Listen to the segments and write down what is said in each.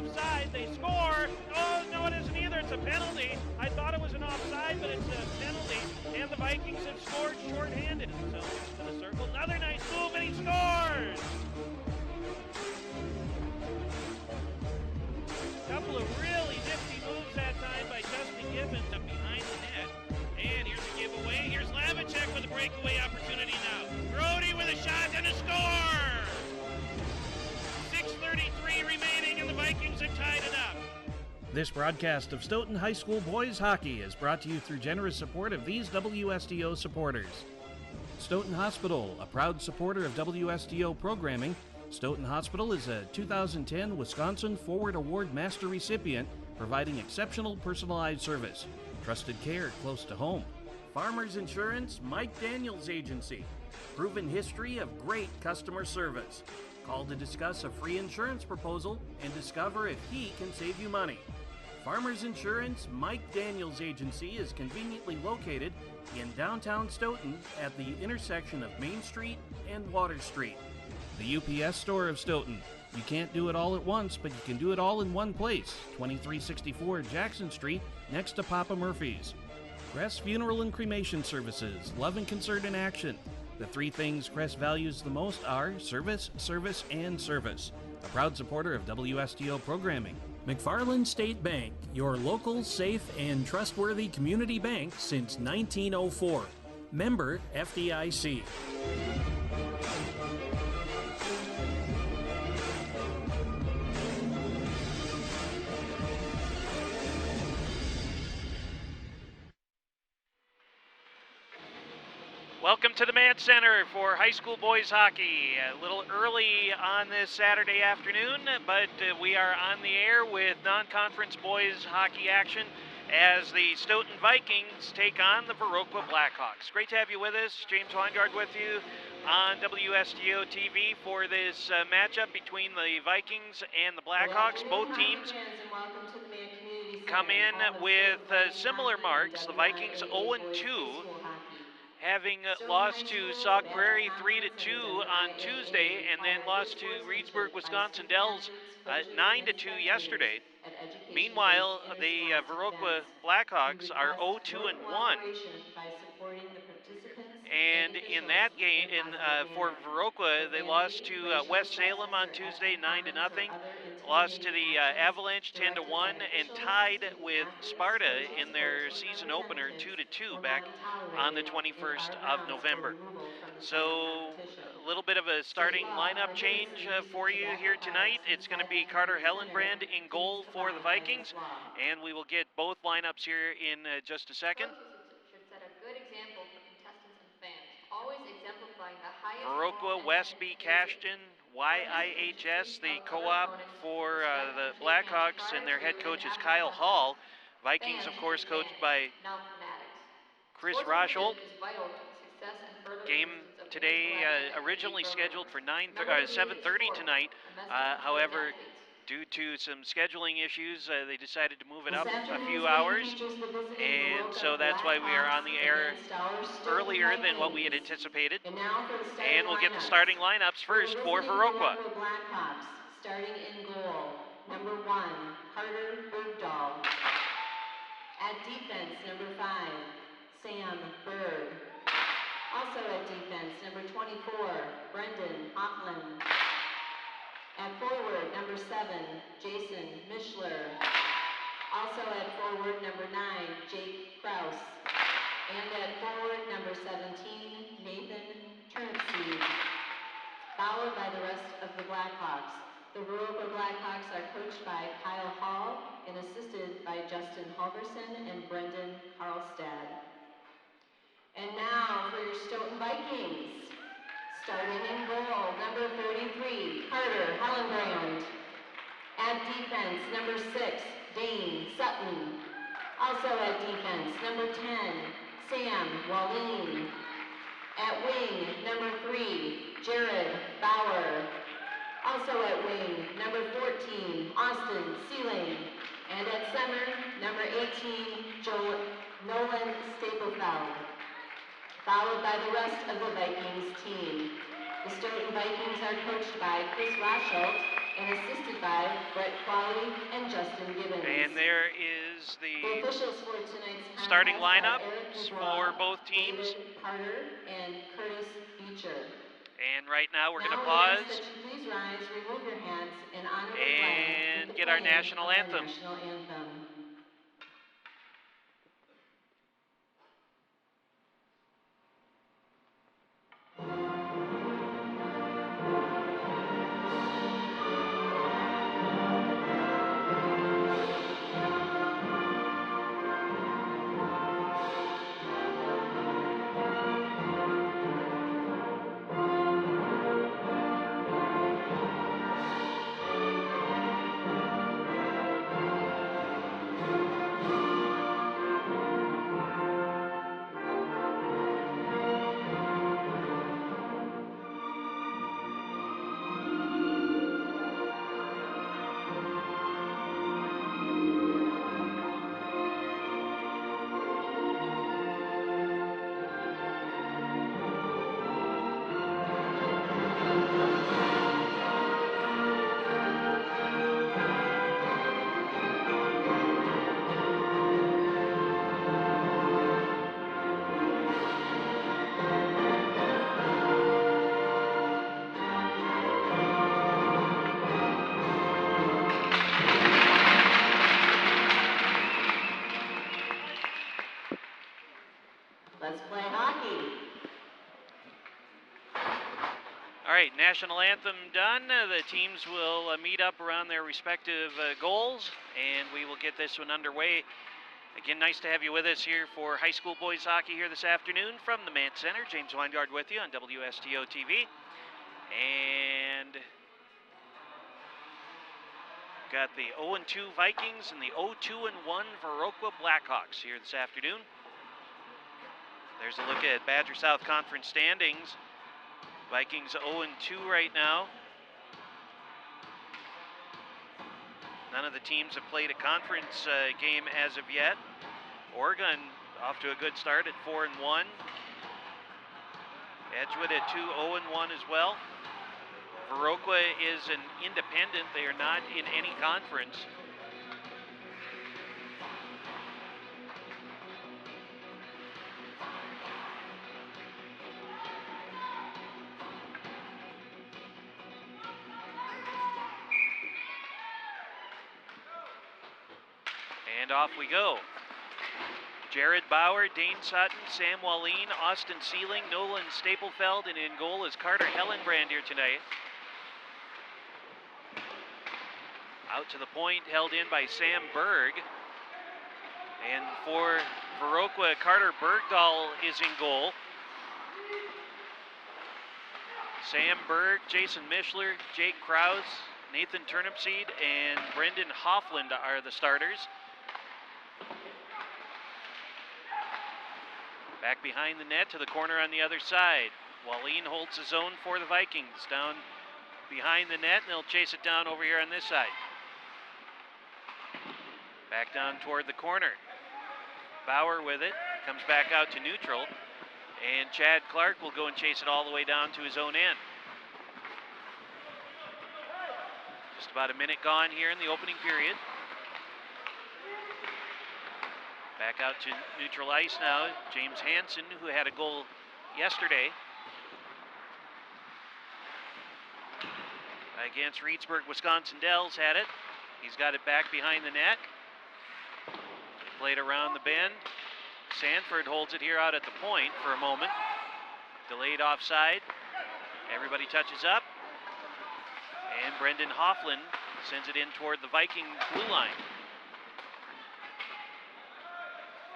offside. They score. Oh, no, it isn't either. It's a penalty. I thought it was an offside, but it's a penalty. And the Vikings have scored shorthanded. So into the circle. Another nice move, and he scores! Couple of really nifty moves that time by Justin Gibbons up behind the net. And here's a giveaway. Here's Lavicek with a breakaway opportunity now. Brody with a shot and a score! 6:33 remaining, and the Vikings have tied it up. This broadcast of Stoughton High School boys hockey is brought to you through generous support of these WSTO supporters. Stoughton Hospital, a proud supporter of WSTO programming. Stoughton Hospital is a 2010 Wisconsin Forward Award Master recipient, providing exceptional personalized service. Trusted care close to home. Farmers Insurance, Mike Daniels Agency. Proven history of great customer service. Call to discuss a free insurance proposal and discover if he can save you money. Farmers Insurance, Mike Daniels Agency is conveniently located in downtown Stoughton at the intersection of Main Street and Water Street. The UPS store of Stoughton. You can't do it all at once, but you can do it all in one place. 2364 Jackson Street, next to Papa Murphy's. Crest Funeral and Cremation Services, love and concern in action. The three things Crest values the most are service, service, and service. A proud supporter of WSTO programming. McFarland State Bank, your local, safe, and trustworthy community bank since 1904. Member FDIC. Welcome to the Mad Center for high school boys hockey. A little early on this Saturday afternoon, but we are on the air with non-conference boys hockey action as the Stoughton Vikings take on the Viroqua Blackhawks. Great to have you with us. James Weingard with you on WSTO TV for this matchup between the Vikings and the Blackhawks. Both teams come in with similar marks. The Vikings 0-2. Having lost to Sauk Prairie 3-2 on Tuesday, and then lost to Reedsburg, Wisconsin Dells 9-2 yesterday. Meanwhile, the Viroqua Blackhawks are 0-2-1. And in that game, for Viroqua, they lost to West Salem on Tuesday 9-0. Lost to the Avalanche 10-1, and tied with Sparta in their season opener 2-2 back on the 21st of November. So a little bit of a starting lineup change for you here tonight. It's going to be Carter Hellenbrand in goal for the Vikings, and we will get both lineups here in just a second. Should set a good example for contestants and fans, always exemplifying the highest Viroqua, Westby, Cashton, YIHS, the co-op for the Blackhawks, and their head coach is Kyle Hall. Vikings, of course, coached by Chris Rosholt. Game today originally scheduled for 7:30 tonight. However, due to some scheduling issues, they decided to move it up a few hours, and so that's why we are on the air earlier than what we had anticipated. And we'll get the starting lineups first for Viroqua. Blackhawks, starting in goal, number 1, Carter Bergdahl. At defense, number 5, Sam Berg. Also at defense, number 24, Brendan Hoffman. At forward, number 7, Jason Mischler. Also at forward, number 9, Jake Kraus. And at forward, number 17, Nathan Turnipseed. Followed by the rest of the Blackhawks. The Viroqua Blackhawks are coached by Kyle Hall and assisted by Justin Halverson and Brendan Karlstad. And now for your Stoughton Vikings. Starting in goal, number 33, Carter Hellenbrand. At defense, number 6, Dane Sutton. Also at defense, number 10, Sam Wallin. At wing, number 3, Jared Bauer. Also at wing, number 14, Austin Sealing. And at center, number 18, Nolan Staplefeld. Followed by the rest of the Vikings team. The Stoughton Vikings are coached by Chris Rosholt and assisted by Brett Qualley and Justin Gibbons. And there is The the officials for tonight's starting contest lineup are Eric for Dubois, both teams. David Carter, and Curtis Beecher. And right now we're going to Now we ask pause that you please rise, remove your hats, and honor the and flag with the get our playing national of anthem. National anthem. Let's play hockey. All right, national anthem done. The teams will meet up around their respective goals, and we will get this one underway. Again, nice to have you with us here for high school boys hockey here this afternoon from the Mant Center. James Weingard with you on WSTO TV. And got the 0-2 Vikings and the 0-2-1 Viroqua Blackhawks here this afternoon. There's a look at Badger South Conference standings. Vikings 0-2 right now. None of the teams have played a conference game as of yet. Oregon off to a good start at 4-1. Edgewood at 2-0-1 as well. Viroqua is an independent. They are not in any conference. And off we go. Jared Bauer, Dane Sutton, Sam Wallin, Austin Sealing, Nolan Staplefeld, and in goal is Carter Hellenbrand here tonight. Out to the point, held in by Sam Berg. And for Viroqua, Carter Bergdahl is in goal. Sam Berg, Jason Mischler, Jake Krause, Nathan Turnipseed, and Brendan Hoffland are the starters. Back behind the net to the corner on the other side. Wallin holds his own for the Vikings. Down behind the net, and they'll chase it down over here on this side. Back down toward the corner. Bauer with it, comes back out to neutral, and Chad Clark will go and chase it all the way down to his own end. Just about a minute gone here in the opening period. Back out to neutral ice now, James Hansen, who had a goal yesterday against Reedsburg, Wisconsin Dells, had it. He's got it back behind the net. Played around the bend. Sanford holds it here out at the point for a moment. Delayed offside. Everybody touches up. And Brendan Hoffland sends it in toward the Viking blue line.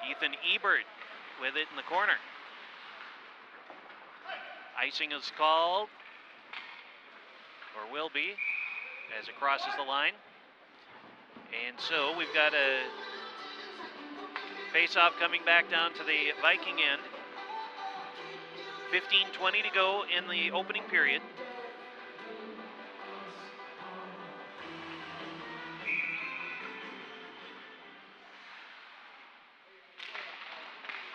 Ethan Ebert with it in the corner. Icing is called, or will be, as it crosses the line. And so we've got a face-off coming back down to the Viking end. 15:20 to go in the opening period.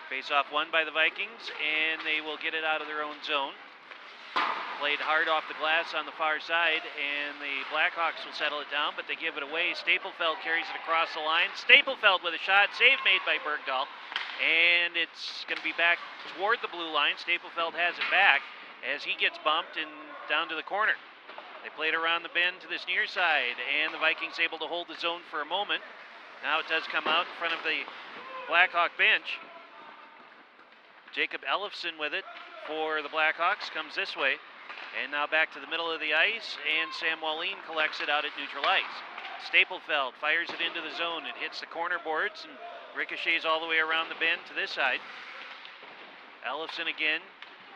Face-off won by the Vikings, and they will get it out of their own zone. Played hard off the glass on the far side, and the Blackhawks will settle it down, but they give it away. Staplefeld carries it across the line. Staplefeld with a shot, save made by Bergdahl, and it's going to be back toward the blue line. Staplefeld has it back as he gets bumped and down to the corner. They played around the bend to this near side, and the Vikings able to hold the zone for a moment. Now it does come out in front of the Blackhawk bench. Jacob Ellefson with it for the Blackhawks comes this way. And now back to the middle of the ice, and Sam Wallin collects it out at neutral ice. Staplefeld fires it into the zone. It hits the corner boards and ricochets all the way around the bend to this side. Ellefson again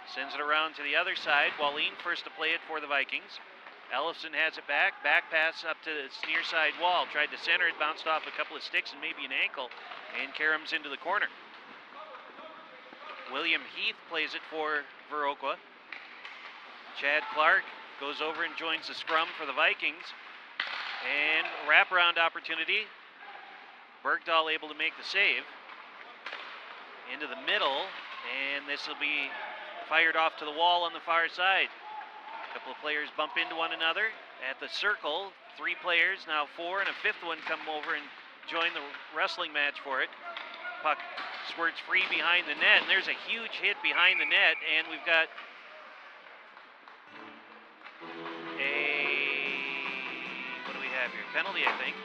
sends it around to the other side. Wallin first to play it for the Vikings. Ellefson has it back pass up to the near side wall. Tried to center it, bounced off a couple of sticks and maybe an ankle, and Karams into the corner. William Heath plays it for Viroqua. Chad Clark goes over and joins the scrum for the Vikings. And wraparound opportunity. Bergdahl able to make the save. Into the middle, and this will be fired off to the wall on the far side. A couple of players bump into one another. At the circle, 3 players, now 4, and a 5th one come over and join the wrestling match for it. Puck squirts free behind the net, and there's a huge hit behind the net, and we've got what do we have here? Penalty, I think.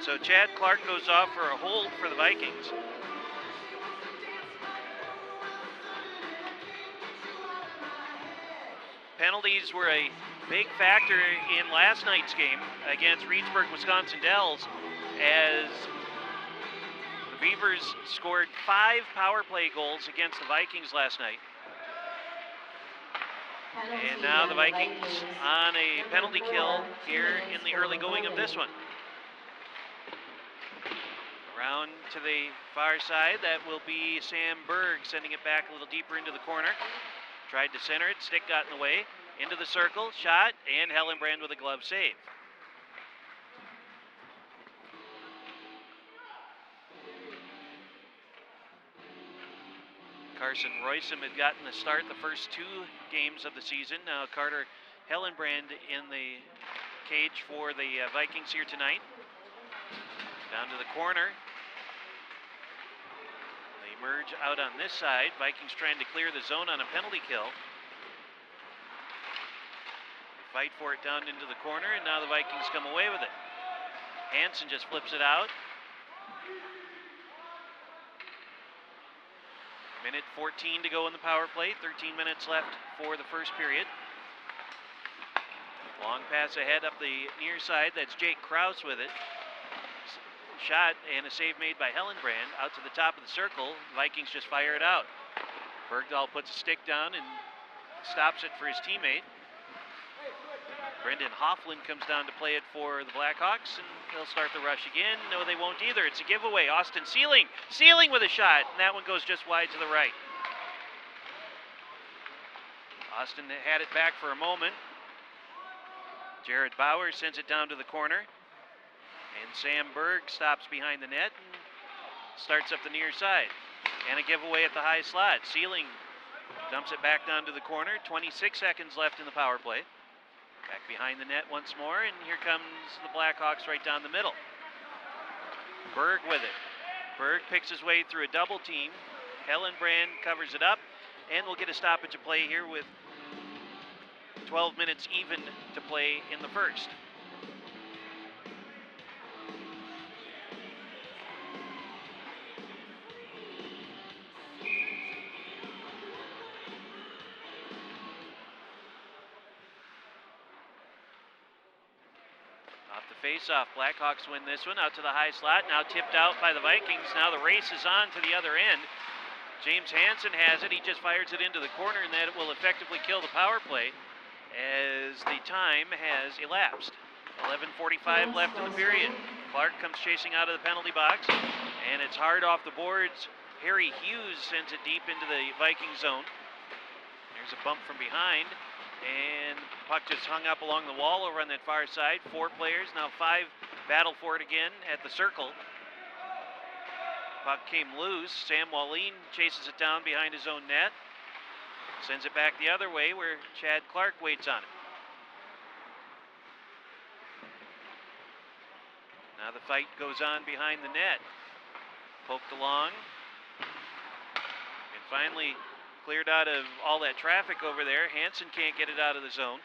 So Chad Clark goes off for a hold for the Vikings. Penalties were a big factor in last night's game against Reedsburg, Wisconsin Dells, as the Beavers scored 5 power play goals against the Vikings last night. And now the Vikings on a penalty kill here in the early going of this one. Around to the far side, that will be Sam Berg sending it back a little deeper into the corner. Tried to center it, stick got in the way. Into the circle, shot, and Hellenbrand with a glove save. Carson Roysum had gotten the start the first 2 games of the season. Now Carter Hellenbrand in the cage for the Vikings here tonight. Down to the corner. They merge out on this side. Vikings trying to clear the zone on a penalty kill. Fight for it down into the corner, and now the Vikings come away with it. Hansen just flips it out. Minute 14 to go in the power play. 13 minutes left for the first period. Long pass ahead up the near side. That's Jake Krause with it. Shot and a save made by Hellenbrand out to the top of the circle. Vikings just fire it out. Bergdahl puts a stick down and stops it for his teammate. Brendan Hoffland comes down to play it for the Blackhawks, and they'll start the rush again. No, they won't either. It's a giveaway. Austin Sealing with a shot, and that one goes just wide to the right. Austin had it back for a moment. Jared Bauer sends it down to the corner, and Sam Berg stops behind the net and starts up the near side. And a giveaway at the high slot. Sealing dumps it back down to the corner. 26 seconds left in the power play. Back behind the net once more, and here comes the Blackhawks right down the middle. Berg with it. Berg picks his way through a double team. Hellenbrand covers it up, and we'll get a stoppage of play here with 12 minutes even to play in the first. Face-off. Blackhawks win this one out to the high slot. Now tipped out by the Vikings. Now the race is on to the other end. James Hansen has it. He just fires it into the corner, and that will effectively kill the power play as the time has elapsed. 11:45 left in the period. Clark comes chasing out of the penalty box, and it's hard off the boards. Harry Hughes sends it deep into the Viking zone. There's a bump from behind. And the puck just hung up along the wall over on that far side. 4 players, now 5 battle for it again at the circle. Puck came loose. Sam Wallin chases it down behind his own net. Sends it back the other way where Chad Clark waits on it. Now the fight goes on behind the net. Poked along. And finally cleared out of all that traffic over there. Hansen can't get it out of the zone.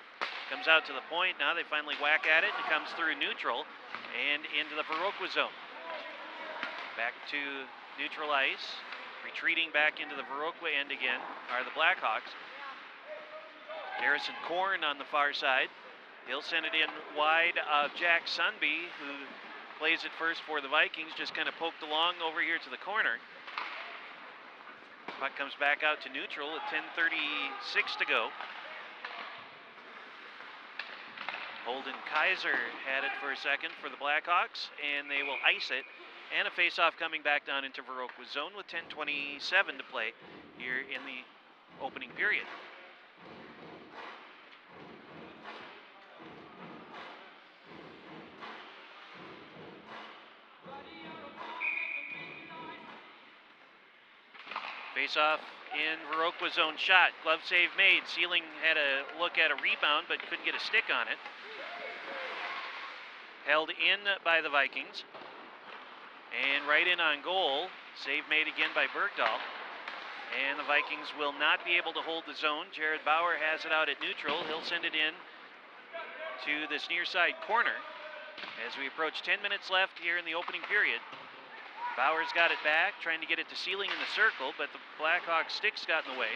Comes out to the point. Now they finally whack at it. It comes through neutral and into the Viroqua zone. Back to neutral ice. Retreating back into the Viroqua end again are the Blackhawks. Garrison Korn on the far side. He'll send it in wide of Jack Sunby, who plays it first for the Vikings. Just kind of poked along over here to the corner. Puck comes back out to neutral at 10:36 to go. Holden Kaiser had it for a second for the Blackhawks, and they will ice it. And a face-off coming back down into Viroqua's zone with 10:27 to play here in the opening period. Face-off in Viroqua's zone shot. Glove save made. Sealing had a look at a rebound, but couldn't get a stick on it. Held in by the Vikings. And right in on goal. Save made again by Bergdahl. And the Vikings will not be able to hold the zone. Jared Bauer has it out at neutral. He'll send it in to this near side corner. As we approach 10 minutes left here in the opening period. Bauer's got it back, trying to get it to Sealing in the circle, but the Blackhawks stick's got in the way.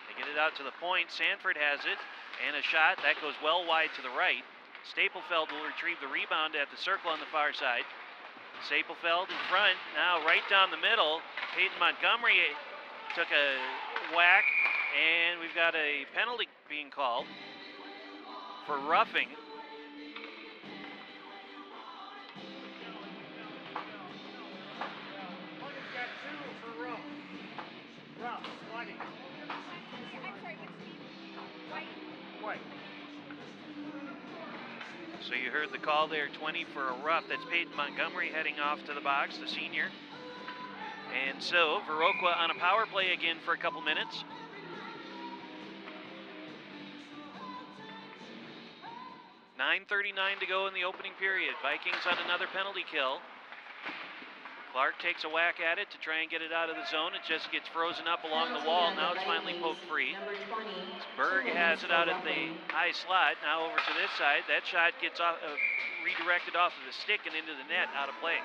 They get it out to the point. Sanford has it, and a shot. That goes well wide to the right. Staplefeld will retrieve the rebound at the circle on the far side. Staplefeld in front, now right down the middle. Peyton Montgomery took a whack, and we've got a penalty being called for roughing. So you heard the call there, 20 for a rough. That's Peyton Montgomery heading off to the box, the senior. And so Viroqua on a power play again for a couple minutes. .9:39 to go in the opening period. Vikings on another penalty kill. Clark takes a whack at it to try and get it out of the zone. It just gets frozen up along the wall. Now it's finally poked free. Berg has it out at the high slot. Now over to this side. That shot gets off, redirected off of the stick and into the net, out of play.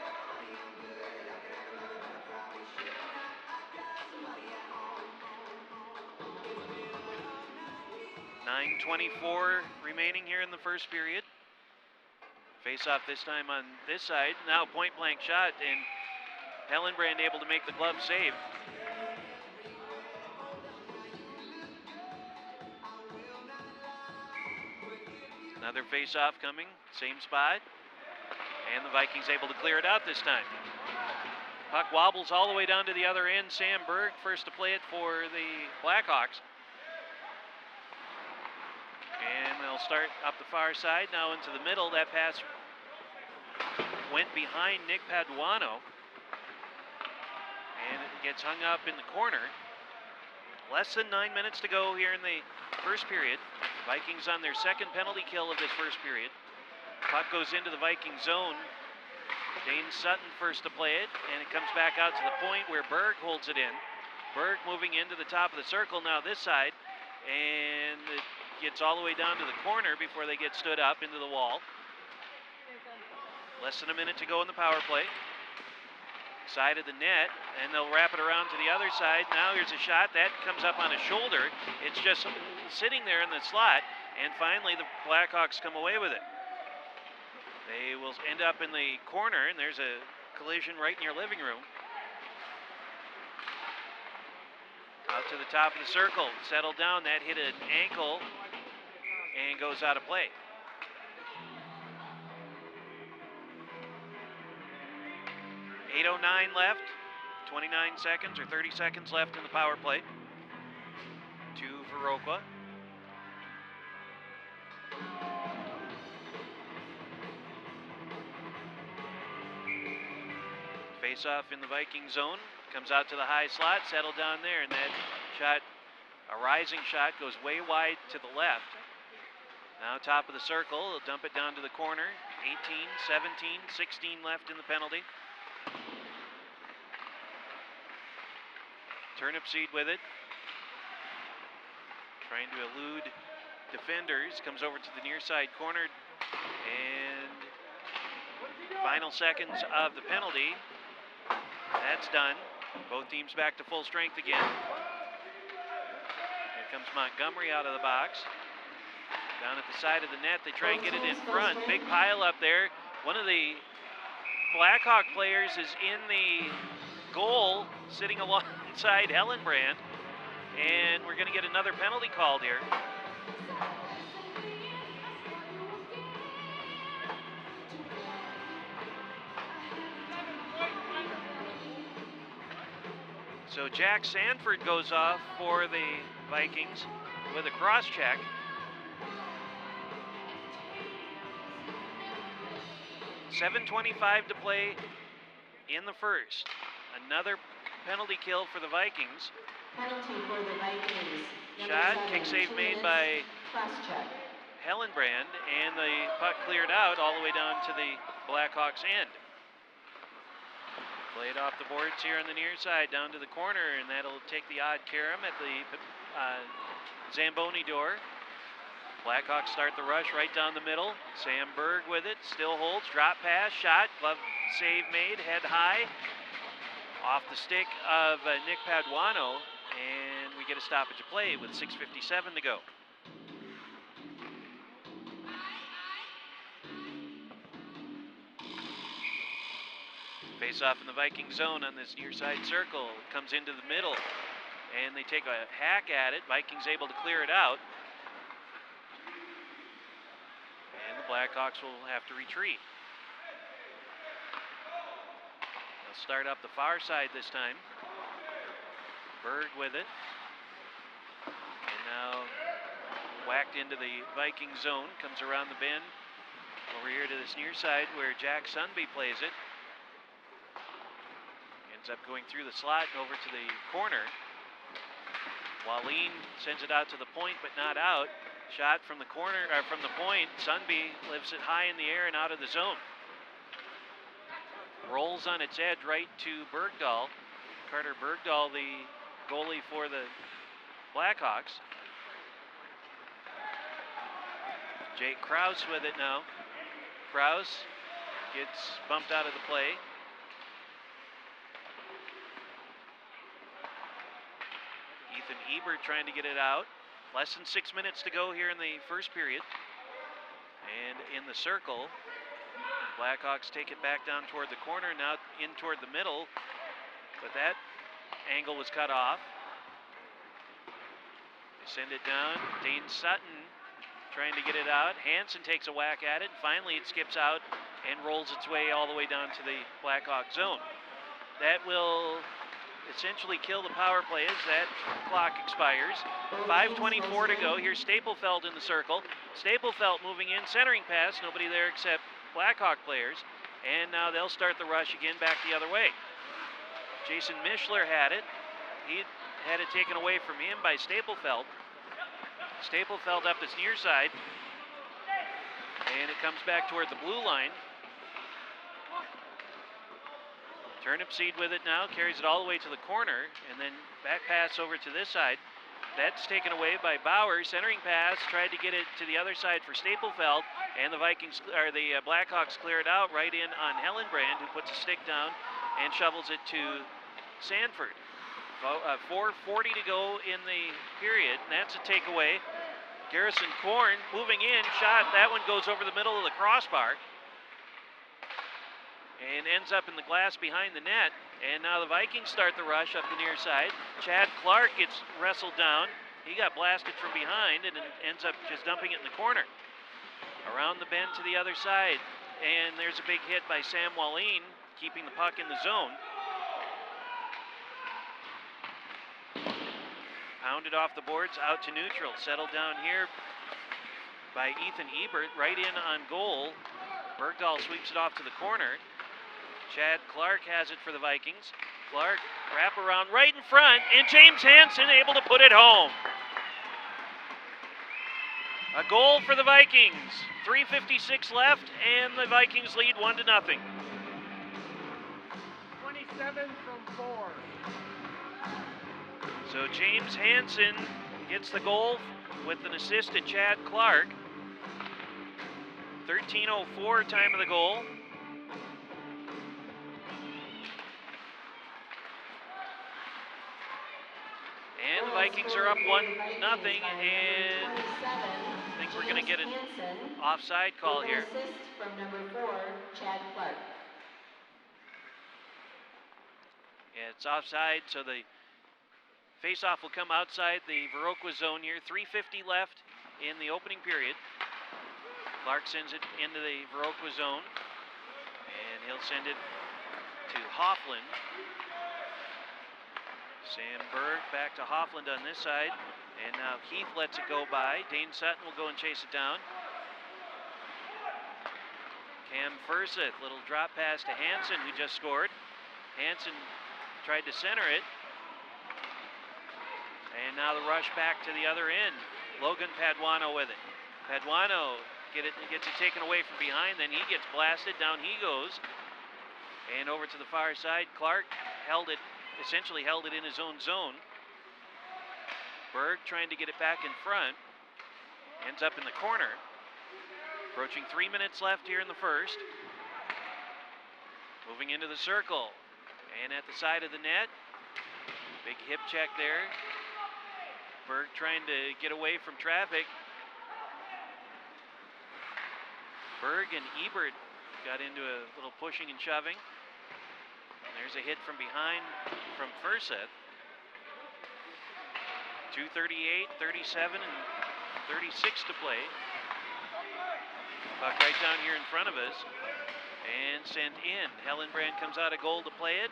.9:24 remaining here in the first period. Face off this time on this side. Now point blank shot, and Hellenbrand able to make the glove save. Another face-off coming, same spot. And the Vikings able to clear it out this time. Puck wobbles all the way down to the other end. Sam Berg first to play it for the Blackhawks. And they'll start up the far side, now into the middle. That pass went behind Nick Paduano. And it gets hung up in the corner. Less than 9 minutes to go here in the first period. Vikings on their second penalty kill of this first period. Puck goes into the Viking zone. Dane Sutton first to play it, and it comes back out to the point where Berg holds it in. Berg moving into the top of the circle now this side, and it gets all the way down to the corner before they get stood up into the wall. Less than a minute to go in the power play. Side of the net, and they'll wrap it around to the other side. Now here's a shot that comes up on a shoulder. It's just sitting there in the slot, and finally the Blackhawks come away with it. They will end up in the corner, and there's a collision right in your living room. Out to the top of the circle, settled down. That hit an ankle and goes out of play. .809 left, 29 seconds or 30 seconds left in the power play to Viroqua. Face off in the Viking zone. Comes out to the high slot, settled down there, and that shot, a rising shot, goes way wide to the left. Now top of the circle, he'll dump it down to the corner. 18, 17, 16 left in the penalty. Turnip seed with it. Trying to elude defenders. Comes over to the near side corner. And final seconds of the penalty. That's done. Both teams back to full strength again. Here comes Montgomery out of the box. Down at the side of the net, they try and get it in front. Big pile up there. One of the Blackhawk players is in the goal, sitting alongside Hellenbrand. And we're going to get another penalty called here. So Jack Sanford goes off for the Vikings with a cross check. .7:25 to play in the first. Another penalty kill for the Vikings. Penalty for the Vikings. Shot, kick save made by Hellenbrand, and the puck cleared out all the way down to the Blackhawks' end. Played off the boards here on the near side, down to the corner, and that'll take the odd carom at the Zamboni door. Blackhawks start the rush right down the middle. Sam Berg with it, still holds, drop pass, shot, glove save made, head high. Off the stick of Nick Paduano, and we get a stoppage of play with 6:57 to go. Face off in the Viking zone on this near side circle. Comes into the middle, and they take a hack at it. Vikings able to clear it out. And the Blackhawks will have to retreat. They'll start up the far side this time. Berg with it. And now whacked into the Viking zone. Comes around the bend over here to this near side where Jack Sunby plays it. Ends up going through the slot and over to the corner. Wallin sends it out to the point, but not out. Shot from the corner, or from the point. Sunby lifts it high in the air and out of the zone. Rolls on its edge right to Bergdahl. Carter Bergdahl, the goalie for the Blackhawks. Jake Krause with it now. Krause gets bumped out of the play. Ethan Ebert trying to get it out. Less than 6 minutes to go here in the first period. And in the circle, Blackhawks take it back down toward the corner, now in toward the middle, but that angle was cut off. They send it down. Dane Sutton trying to get it out. Hansen takes a whack at it. Finally, it skips out and rolls its way all the way down to the Blackhawk zone. That will essentially kill the power play as that clock expires. 5:24 to go. Here's Staplefeld in the circle. Staplefeld moving in, centering pass. Nobody there except Blackhawk players. And now they'll start the rush again back the other way. Jason Mischler had it. He had it taken away from him by Staplefeld. Staplefeld up his near side. And it comes back toward the blue line. Turnip seed with it now, carries it all the way to the corner, and then back pass over to this side. That's taken away by Bauer. Centering pass, tried to get it to the other side for Staplefeld, and the Vikings, or the Blackhawks clear it out right in on Hellenbrand, who puts a stick down and shovels it to Sanford. 4:40 to go in the period, and that's a takeaway. Garrison Korn moving in, shot, that one goes over the middle of the crossbar and ends up in the glass behind the net. And now the Vikings start the rush up the near side. Chad Clark gets wrestled down. He got blasted from behind and ends up just dumping it in the corner. Around the bend to the other side. And there's a big hit by Sam Wallin, keeping the puck in the zone. Pounded off the boards, out to neutral. Settled down here by Ethan Ebert, right in on goal. Bergdahl sweeps it off to the corner. Chad Clark has it for the Vikings. Clark, wrap around right in front, and James Hansen able to put it home. A goal for the Vikings. 3:56 left, and the Vikings lead 1-0. 27 from 4. So James Hansen gets the goal with an assist to Chad Clark. 13:04 time of the goal. And the Vikings are up 1-0, and I think we're going to get an offside call here. Assist from number 4, Chad Clark. Yeah, it's offside, so the face-off will come outside the Viroqua zone here. 3:50 left in the opening period. Clark sends it into the Viroqua zone, and he'll send it to Hoffland. Sam Berg back to Hoffland on this side, and now Keith lets it go by. Dane Sutton will go and chase it down. Cam Furseth, little drop pass to Hansen, who just scored. Hansen tried to center it. And now the rush back to the other end. Logan Paduano with it. Paduano gets it taken away from behind, then he gets blasted, down he goes. And over to the far side, Clark essentially held it in his own zone. Berg trying to get it back in front. Ends up in the corner. Approaching 3 minutes left here in the first. Moving into the circle. And at the side of the net. Big hip check there. Berg trying to get away from traffic. Berg and Ebert got into a little pushing and shoving. And there's a hit from behind from Furseth. 2:38, 37, and 36 to play. Puck right down here in front of us. And sent in. Hellenbrand comes out of goal to play it.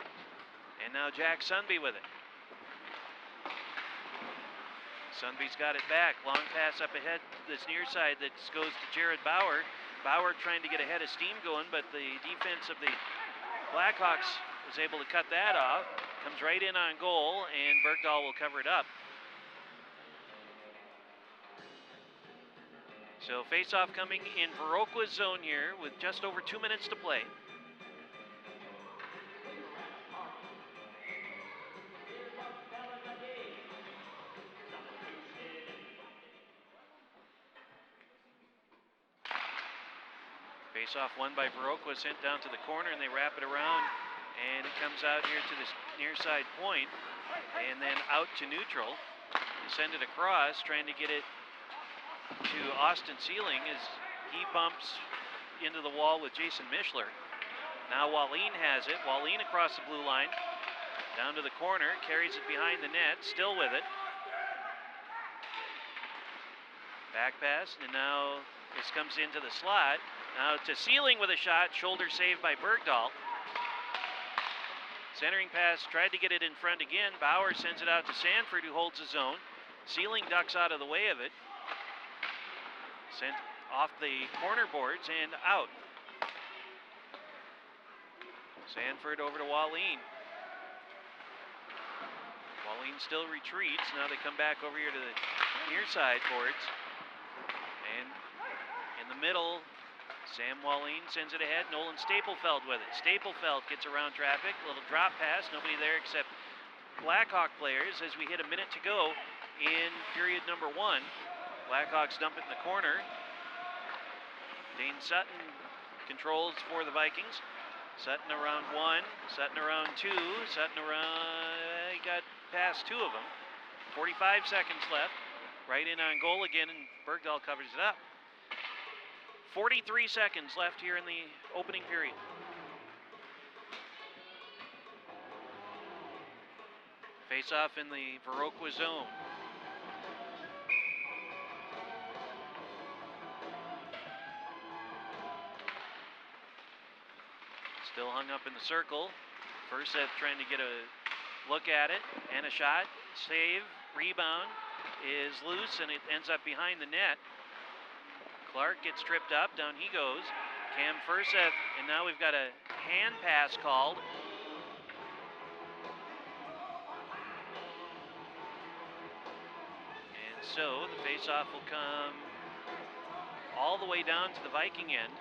And now Jack Sunby with it. Sunby's got it back. Long pass up ahead this near side that goes to Jared Bauer. Bauer trying to get ahead of steam going, but the defense of the Blackhawks was able to cut that off. Comes right in on goal, and Bergdahl will cover it up. So face-off coming in Viroqua's zone here with just over 2 minutes to play. Face-off won by Viroqua, sent down to the corner, and they wrap it around, and it comes out here to this near side point, and then out to neutral. They send it across, trying to get it to Austin Sealing as he bumps into the wall with Jason Mischler. Now Wallin has it. Wallin across the blue line, down to the corner, carries it behind the net, still with it. Back pass, and now this comes into the slot. Now to Sealing with a shot, shoulder saved by Bergdahl. Centering pass, tried to get it in front again. Bauer sends it out to Sanford, who holds his zone. Sealing ducks out of the way of it. Sent off the corner boards and out. Sanford over to Wallin. Wallin still retreats. Now they come back over here to the near side boards. And in the middle, Sam Wallin sends it ahead. Nolan Staplefeld with it. Staplefeld gets around traffic. Little drop pass. Nobody there except Blackhawk players as we hit a minute to go in period number 1. Blackhawks dump it in the corner. Dane Sutton controls for the Vikings. Sutton around 1. Sutton around 2. Sutton around... He got past 2 of them. 45 seconds left. Right in on goal again, and Bergdahl covers it up. 43 seconds left here in the opening period. Face-off in the Viroqua zone. Still hung up in the circle. Furseth trying to get a look at it, and a shot. Save, rebound is loose, and it ends up behind the net. Clark gets tripped up, down he goes. Cam Furseth, and now we've got a hand pass called. And so the faceoff will come all the way down to the Viking end.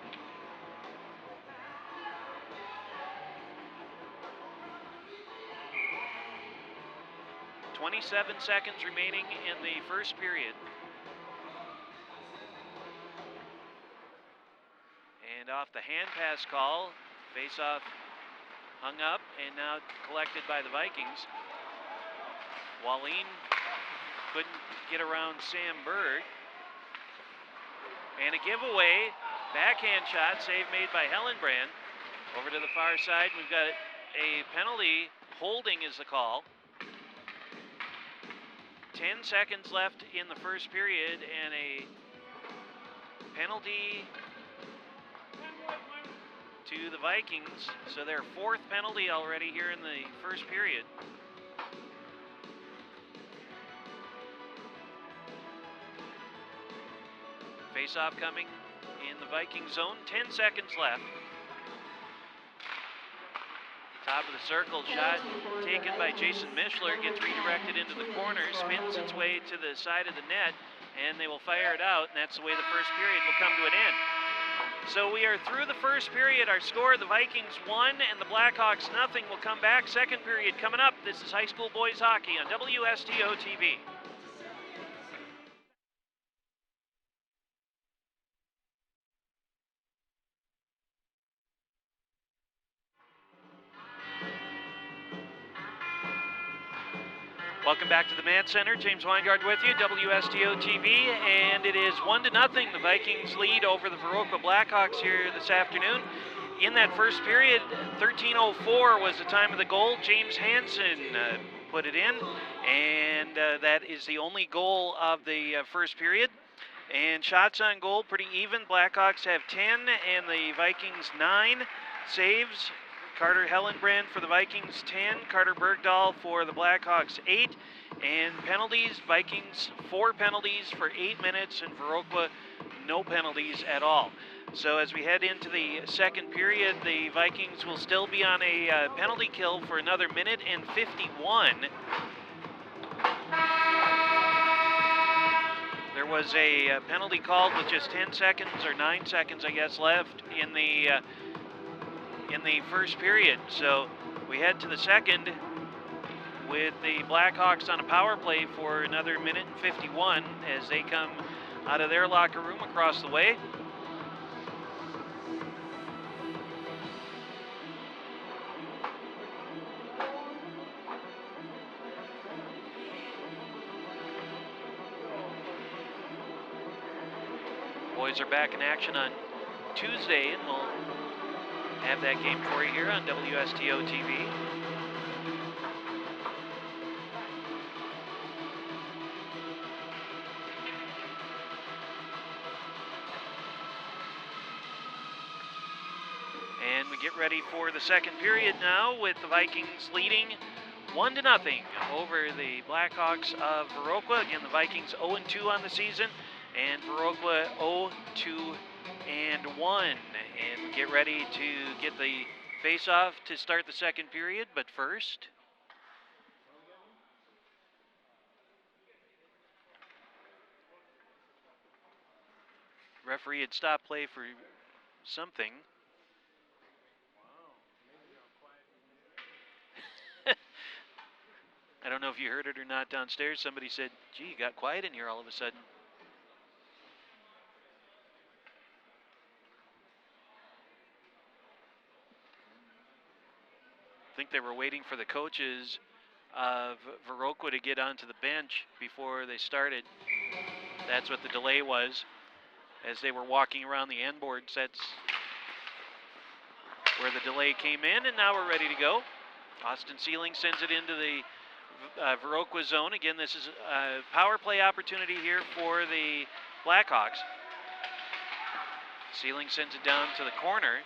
.27 seconds remaining in the first period. And off the hand pass call, faceoff hung up and now collected by the Vikings. Wallin couldn't get around Sam Berg. And a giveaway, backhand shot, save made by Hellenbrand. Over to the far side, we've got a penalty, holding is the call. 10 seconds left in the first period and a penalty to the Vikings. So their fourth penalty already here in the first period. Face-off coming in the Viking zone. 10 seconds left. Top of the circle, shot taken by Jason Mischler, gets redirected into the corner, spins its way to the side of the net, and they will fire it out, and that's the way the first period will come to an end. So we are through the first period. Our score, the Vikings 1 and the Blackhawks 0. We'll come back. Second period coming up. This is high school boys hockey on WSTO TV. Welcome back to the Mann Center. James Weingard with you, WSTO TV, and it is 1-0. The Vikings lead over the Viroqua Blackhawks here this afternoon. In that first period, 13:04 was the time of the goal. James Hansen put it in, and that is the only goal of the first period. And shots on goal, pretty even. Blackhawks have 10, and the Vikings 9 saves. Carter Hellenbrand for the Vikings 10, Carter Bergdahl for the Blackhawks 8, and penalties, Vikings 4 penalties for 8 minutes, and Viroqua no penalties at all. So as we head into the second period, the Vikings will still be on a penalty kill for another minute and 51. There was a penalty called with just 10 seconds, or 9 seconds, I guess, left in the first period. So we head to the second with the Blackhawks on a power play for another minute and 51 as they come out of their locker room across the way. Boys are back in action on Tuesday, and we'll have that game for you here on WSTO TV. And we get ready for the second period now with the Vikings leading 1-0 over the Blackhawks of Viroqua. Again, the Vikings 0-2 on the season, and Viroqua 0-2-1. And get ready to get the face-off to start the second period, but first, referee had stopped play for something. I don't know if you heard it or not downstairs. Somebody said, gee, you got quiet in here all of a sudden. I think they were waiting for the coaches of Viroqua to get onto the bench before they started. That's what the delay was. As they were walking around the end boards, that's where the delay came in, and now we're ready to go. Austin Sealing sends it into the Viroqua zone. Again, this is a power play opportunity here for the Blackhawks. Sealing sends it down to the corner.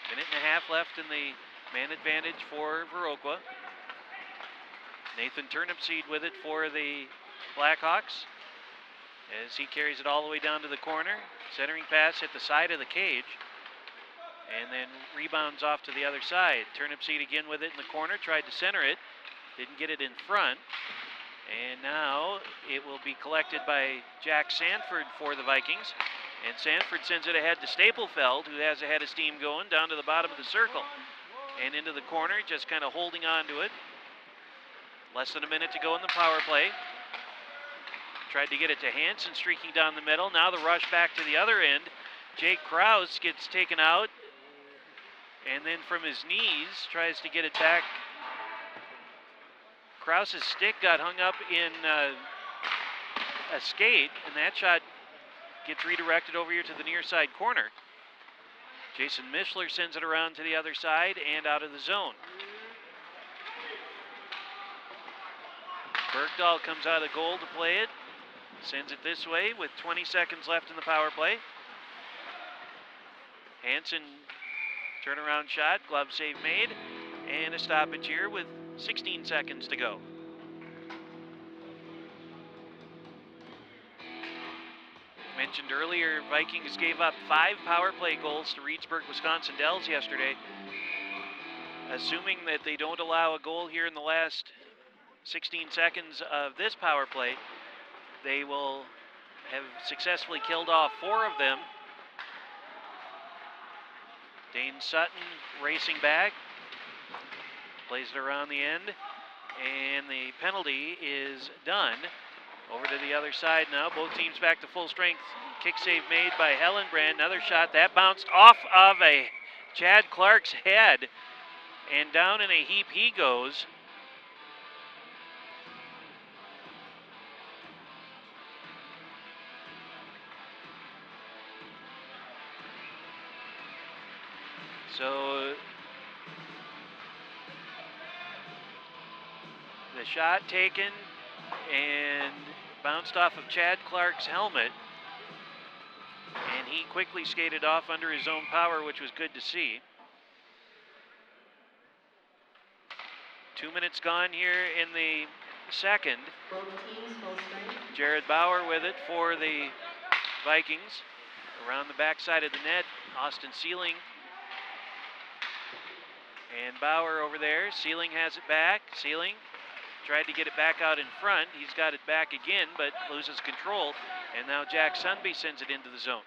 Minute and a half left in the man advantage for Viroqua. Nathan Turnipseed with it for the Blackhawks. as he carries it all the way down to the corner. Centering pass hit the side of the cage and then rebounds off to the other side. Turnip Seed again with it in the corner, tried to center it, didn't get it in front. And now it will be collected by Jack Sanford for the Vikings. And Sanford sends it ahead to Staplefeld, who has a head of steam going down to the bottom of the circle. And into the corner, just kind of holding on to it. Less than a minute to go in the power play. Tried to get it to Hansen, streaking down the middle. Now the rush back to the other end. Jake Krause gets taken out. And then from his knees, tries to get it back. Krause's stick got hung up in a skate, and that shot gets redirected over here to the near side corner. Jason Mischler sends it around to the other side and out of the zone. Bergdahl comes out of goal to play it. Sends it this way with 20 seconds left in the power play. Hansen, turnaround shot, glove save made, and a stoppage here with 16 seconds to go. Mentioned earlier, Vikings gave up 5 power play goals to Reedsburg, Wisconsin Dells yesterday. Assuming that they don't allow a goal here in the last 16 seconds of this power play, they will have successfully killed off 4 of them. Dane Sutton racing back, plays it around the end, and the penalty is done. Over to the other side now, both teams back to full strength. Kick save made by Hellenbrand, another shot that bounced off of a Chad Clark's head, and down in a heap he goes. So the shot taken and bounced off of Chad Clark's helmet, and he quickly skated off under his own power, which was good to see. 2 minutes gone here in the second. Jared Bauer with it for the Vikings. Around the backside of the net, Austin Sealing. And Bauer over there. Sealing has it back. Sealing tried to get it back out in front. He's got it back again, but loses control. And now Jack Sunby sends it into the zone.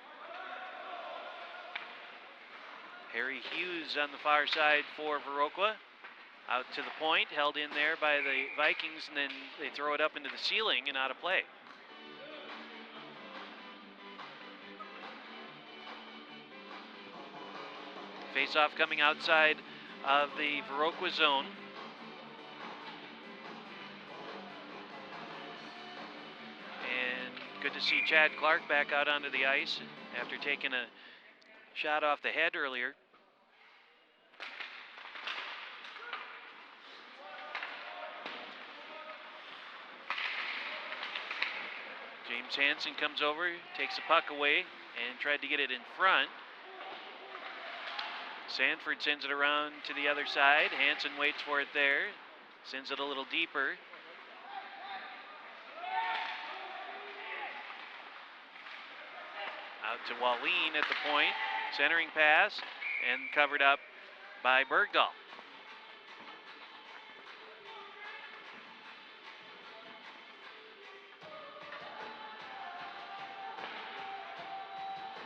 Harry Hughes on the far side for Viroqua. Out to the point, held in there by the Vikings, and then they throw it up into the ceiling and out of play. Face-off coming outside of the Viroqua zone. And good to see Chad Clark back out onto the ice after taking a shot off the head earlier. James Hansen comes over, takes the puck away, and tried to get it in front. Sanford sends it around to the other side. Hansen waits for it there, sends it a little deeper. Out to Wallin at the point, centering pass, and covered up by Bergdahl.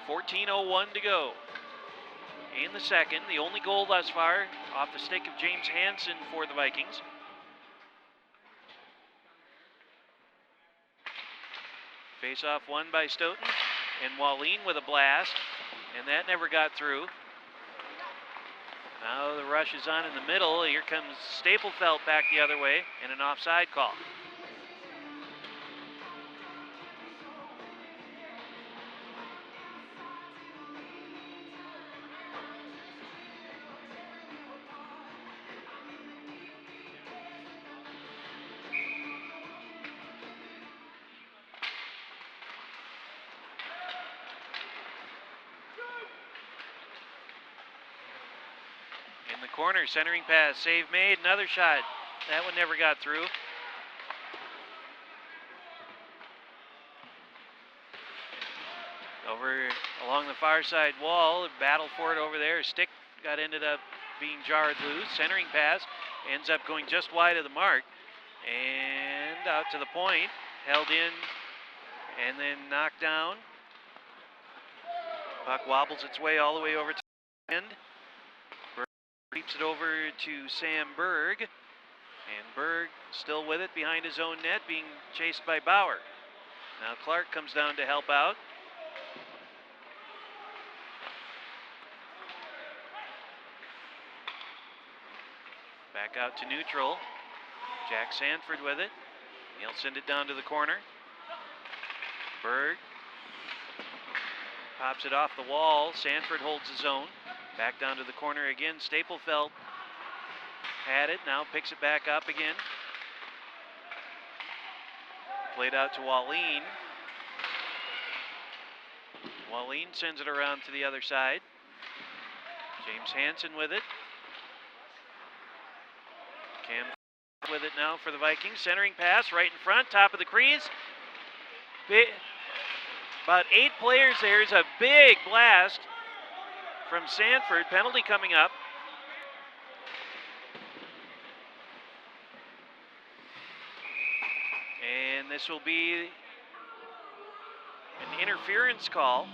.14:01 to go in the second. The only goal thus far off the stick of James Hansen for the Vikings. Face-off won by Stoughton, and Wallin with a blast, and that never got through. Now the rush is on in the middle. Here comes Staplefeld back the other way, and an offside call. Corner, centering pass, save made, another shot. That one never got through. Over along the far side wall, battle for it over there. Stick ended up being jarred loose. Centering pass ends up going just wide of the mark. And out to the point, held in, and then knocked down. Puck wobbles its way all the way over to the end. Berg sweeps it over to Sam Berg. And Berg still with it behind his own net, being chased by Bauer. Now Clark comes down to help out. Back out to neutral. Jack Sanford with it. He'll send it down to the corner. Berg pops it off the wall. Sanford holds his own. Back down to the corner again. Staplefeld had it. Now picks it back up again. Played out to Wallin. Wallin sends it around to the other side. James Hansen with it. Cam with it now for the Vikings. Centering pass right in front, top of the crease. About 8 players there. Is a big blast from Sanford. Penalty coming up. And this will be an interference call.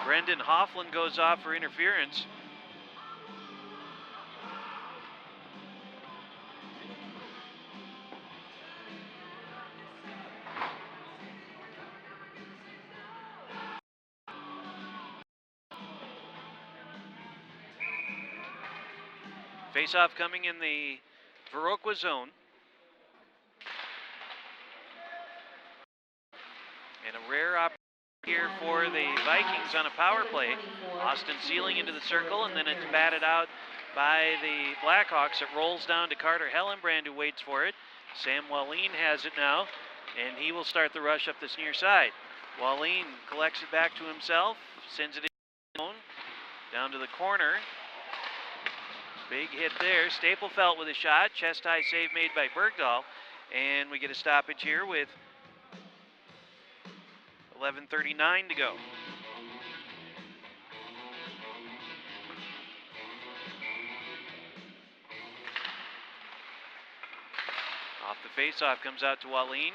Brendan Hofflin goes off for interference. Face-off coming in the Viroqua zone. And a rare opportunity here for the Vikings on a power play. Austin Sealing into the circle, and then it's batted out by the Blackhawks. It rolls down to Carter Hellenbrand, who waits for it. Sam Wallin has it now, and he will start the rush up this near side. Wallin collects it back to himself, sends it in down to the corner. Big hit there. Staplefeld with a shot. Chest-high save made by Bergdahl. And we get a stoppage here with 11:39 to go. Off the face-off comes out to Wallin.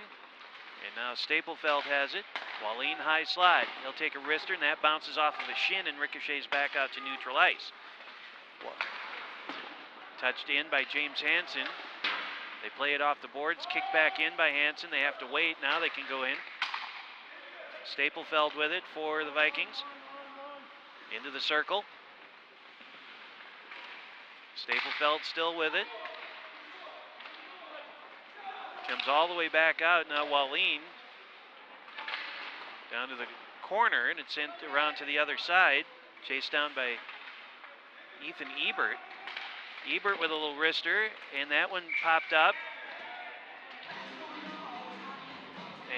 And now Staplefeld has it. Wallin high slide. He'll take a wrister, and that bounces off of a shin and ricochets back out to neutral ice. Touched in by James Hansen. They play it off the boards, kicked back in by Hansen. They have to wait. Now they can go in. Staplefeld with it for the Vikings. Into the circle. Staplefeld still with it. Comes all the way back out. Now Wallin down to the corner, and it's sent around to the other side. Chased down by Ethan Ebert. Ebert with a little wrister, and that one popped up.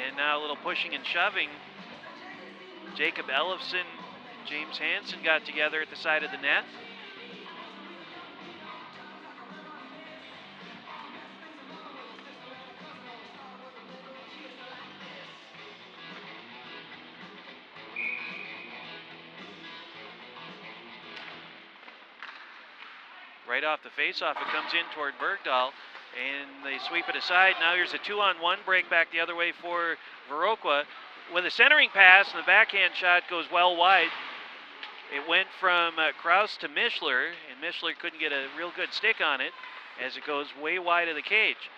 And now a little pushing and shoving. Jacob Ellefson, James Hansen got together at the side of the net. Right off the face-off, it comes in toward Bergdahl, and they sweep it aside. Now here's a 2-on-1 break back the other way for Viroqua. With a centering pass, and the backhand shot goes well wide. It went from Kraus to Mischler, and Mischler couldn't get a real good stick on it as it goes way wide of the cage.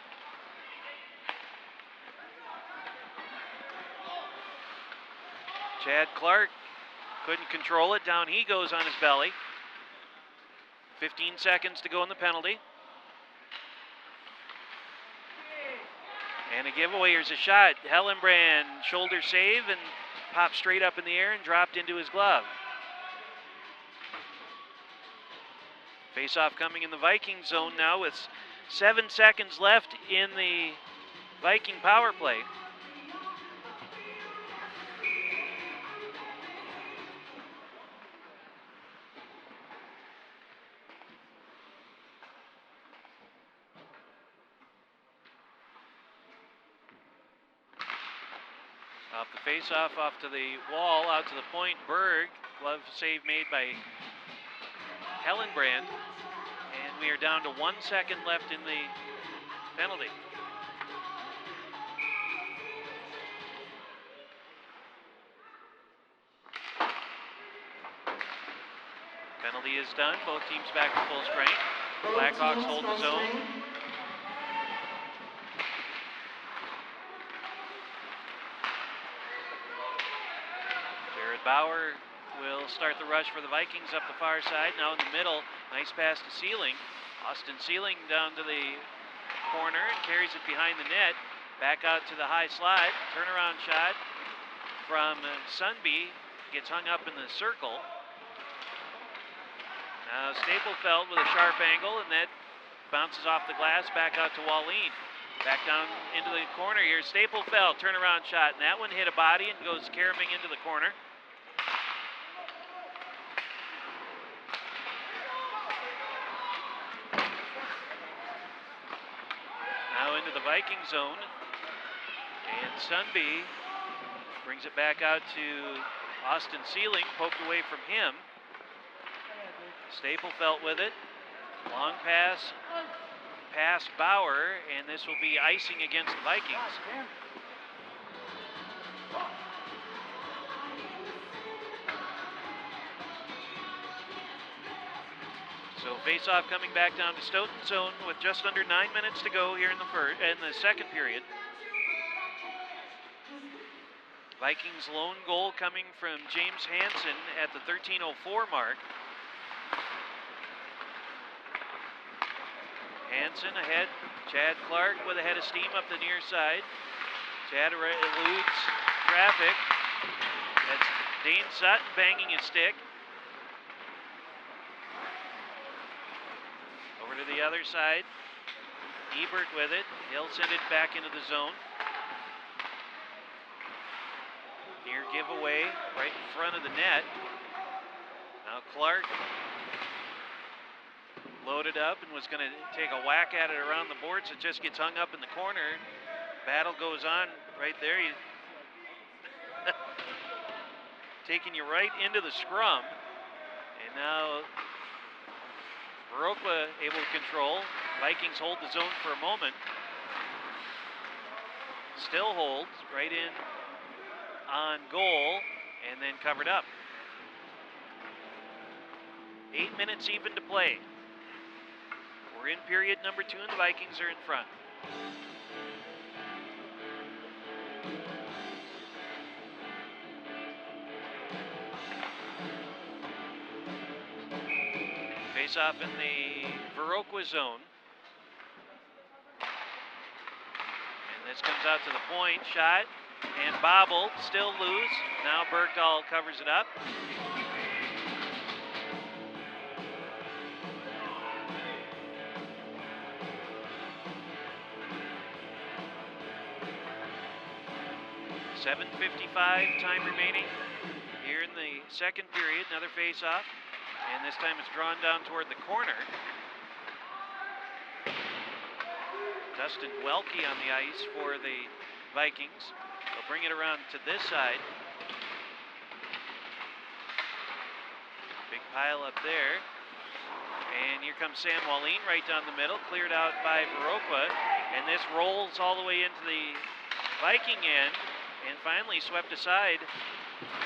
Chad Clark couldn't control it. Down he goes on his belly. 15 seconds to go in the penalty. And a giveaway. Here's a shot. Hellenbrand shoulder save and popped straight up in the air and dropped into his glove. Face-off coming in the Viking zone now with 7 seconds left in the Viking power play. Off the face-off, off to the wall, out to the point. Berg, glove save made by Hellenbrand. And we are down to 1 second left in the penalty. Penalty is done. Both teams back to full strength. Blackhawks hold the zone. Jared Bauer will start the rush for the Vikings up the far side. Now in the middle, nice pass to Sealing. Austin Sealing down to the corner and carries it behind the net. Back out to the high slide. Turnaround shot from Sundby. Gets hung up in the circle. Now Staplefeld with a sharp angle, and that bounces off the glass back out to Wallin. Back down into the corner here. Staplefeld, turnaround shot, and that one hit a body and goes caroming into the corner. Now into the Viking zone, and Sundby brings it back out to Austin Sealing, poked away from him. Staplefeld with it. Long pass past Bauer, and this will be icing against the Vikings. So face-off coming back down to Stoughton zone with just under 9 minutes to go here in the second period. Vikings lone goal coming from James Hansen at the 13:04 mark. Hansen ahead, Chad Clark with a head of steam up the near side. Chad eludes traffic. That's Dane Sutton banging his stick. Over to the other side. Ebert with it. He'll send it back into the zone. Near giveaway right in front of the net. Now Clark loaded up and was going to take a whack at it around the boards. It just gets hung up in the corner. Battle goes on right there. Taking you right into the scrum. And now Viroqua able to control. Vikings hold the zone for a moment. Still holds right in on goal and then covered up. 8 minutes even to play. We're in period number 2 and the Vikings are in front. Face off in the Viroqua zone. And this comes out to the point, shot and bobbled, still loose. Now Bergdahl covers it up. .7:55 time remaining here in the second period. Another face-off, and this time it's drawn down toward the corner. Dustin Welke on the ice for the Vikings. They'll bring it around to this side. Big pile up there. And here comes Sam Wallin right down the middle, cleared out by Viroqua, and this rolls all the way into the Viking end. And finally swept aside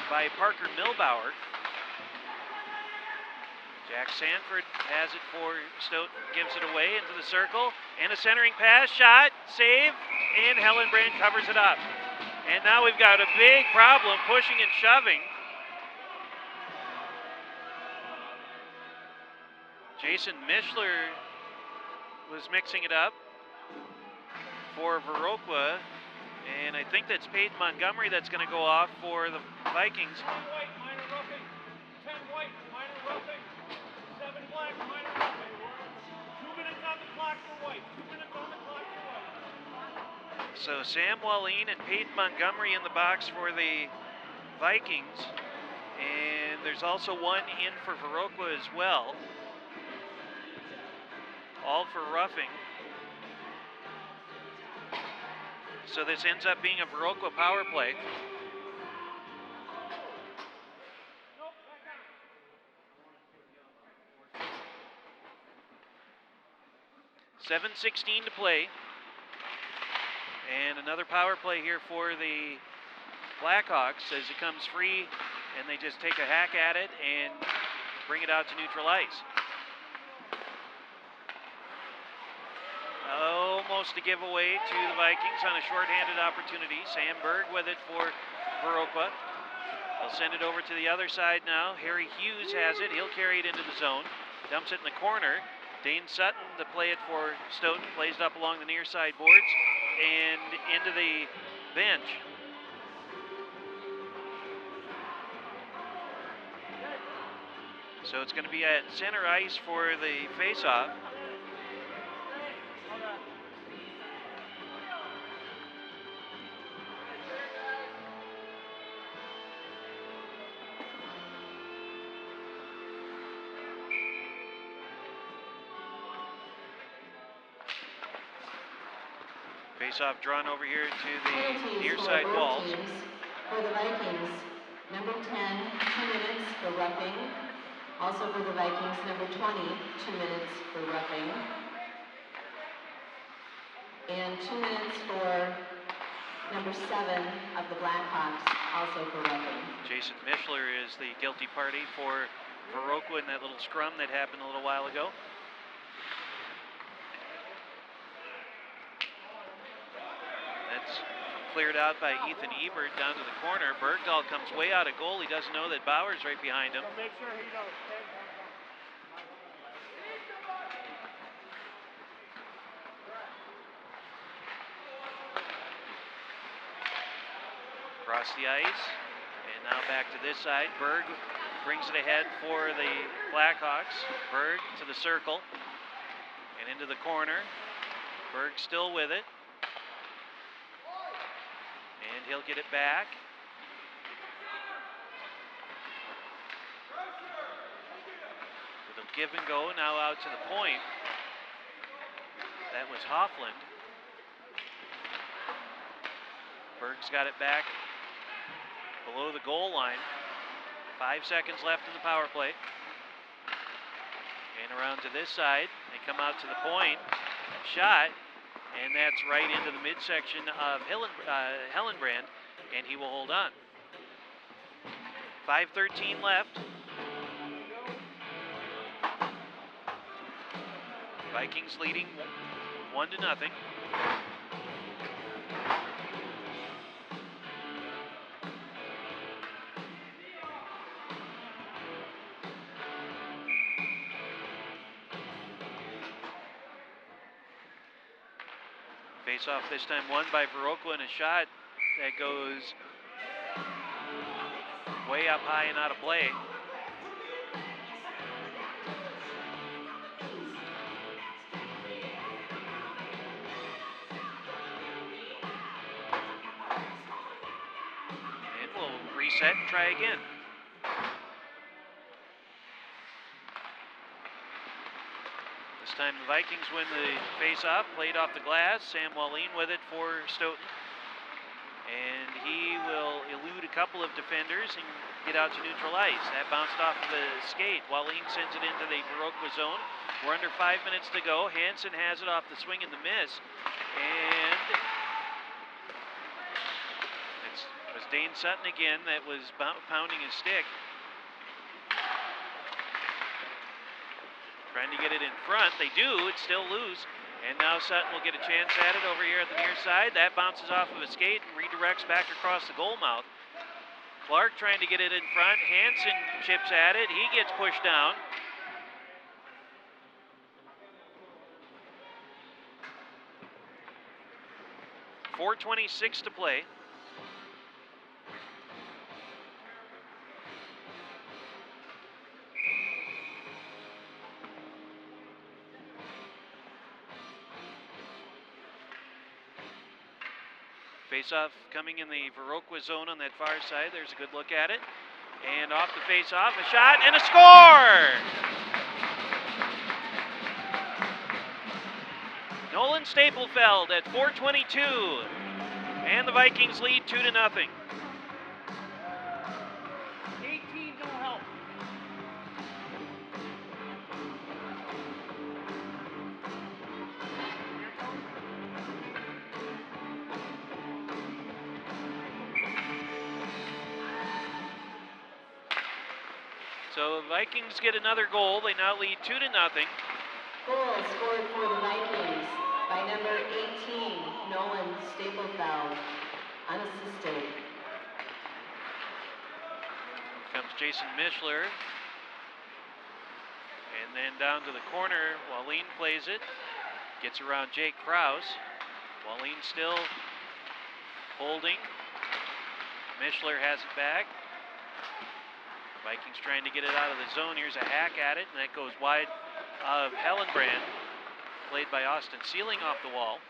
by Parker Milbauer. Jack Sanford has it for Stoughton, gives it away into the circle, and a centering pass, shot, save, and Hellenbrand covers it up. And now we've got a big problem pushing and shoving. Jason Mischler was mixing it up for Viroqua. And I think that's Peyton Montgomery that's going to go off for the Vikings. 10 white, minor roughing. 10 white, minor roughing. 7 black, minor roughing. 2 minutes on the clock for white. 2 minutes on the clock for white. So Sam Wallin and Peyton Montgomery in the box for the Vikings. And there's also one in for Viroqua as well. All for roughing. So this ends up being a Viroqua power play. 7:16 to play. And another power play here for the Blackhawks as it comes free, and they just take a hack at it and bring it out to neutral ice. Almost a giveaway to the Vikings on a shorthanded opportunity. Sam Berg with it for Viroqua. They'll send it over to the other side now. Harry Hughes has it. He'll carry it into the zone. Dumps it in the corner. Dane Sutton to play it for Stoughton. Plays it up along the near side boards and into the bench. So it's going to be at center ice for the faceoff. Faceoff drawn over here to the near side walls. For the Vikings, number 10, 2 minutes for roughing. Also for the Vikings, number 20, 2 minutes for roughing. And 2 minutes for number 7 of the Blackhawks, also for roughing. Jason Mischler is the guilty party for Viroqua in that little scrum that happened a little while ago. That's cleared out by Ethan Ebert down to the corner. Bergdahl comes way out of goal. He doesn't know that Bauer's right behind him. Make sure he knows. Across the ice, and now back to this side. Berg brings it ahead for the Blackhawks. Berg to the circle and into the corner. Berg still with it. And he'll get it back. With a give and go now out to the point. That was Hoffland. Berg's got it back below the goal line. 5 seconds left in the power play. And around to this side. They come out to the point. Shot. And that's right into the midsection of Hellenbrand, and he will hold on. 5:13 left. Vikings leading 1-0. Face-off this time won by Viroqua, and a shot that goes way up high and out of play. And we'll reset and try again. This time the Vikings win the face-off, played off the glass. Sam Wallin with it for Stoughton. And he will elude a couple of defenders and get out to neutral ice. That bounced off of a skate. Wallin sends it into the Viroqua zone. We're under 5 minutes to go. Hansen has it off the swing and the miss. And it was Dane Sutton again that was pounding his stick. Trying to get it in front. They do. It's still loose. And now Sutton will get a chance at it over here at the near side. That bounces off of a skate and redirects back across the goal mouth. Clark trying to get it in front. Hansen chips at it. He gets pushed down. .426 to play. Face-off coming in the Viroqua zone on that far side. There's a good look at it. And off the face-off, a shot and a score! Nolan Staplefeld at .422. And the Vikings lead 2-0. 18, no help. So the Vikings get another goal. They now lead 2-0. Goal scored for the Vikings by number 18, Nolan Staplefeld, unassisted. Comes Jason Mischler. And then down to the corner, Wallin plays it. Gets around Jake Krause. Wallin still holding. Mischler has it back. Vikings trying to get it out of the zone. Here's a hack at it, and that goes wide of Hellenbrand. Played by Austin Sealing off the wall.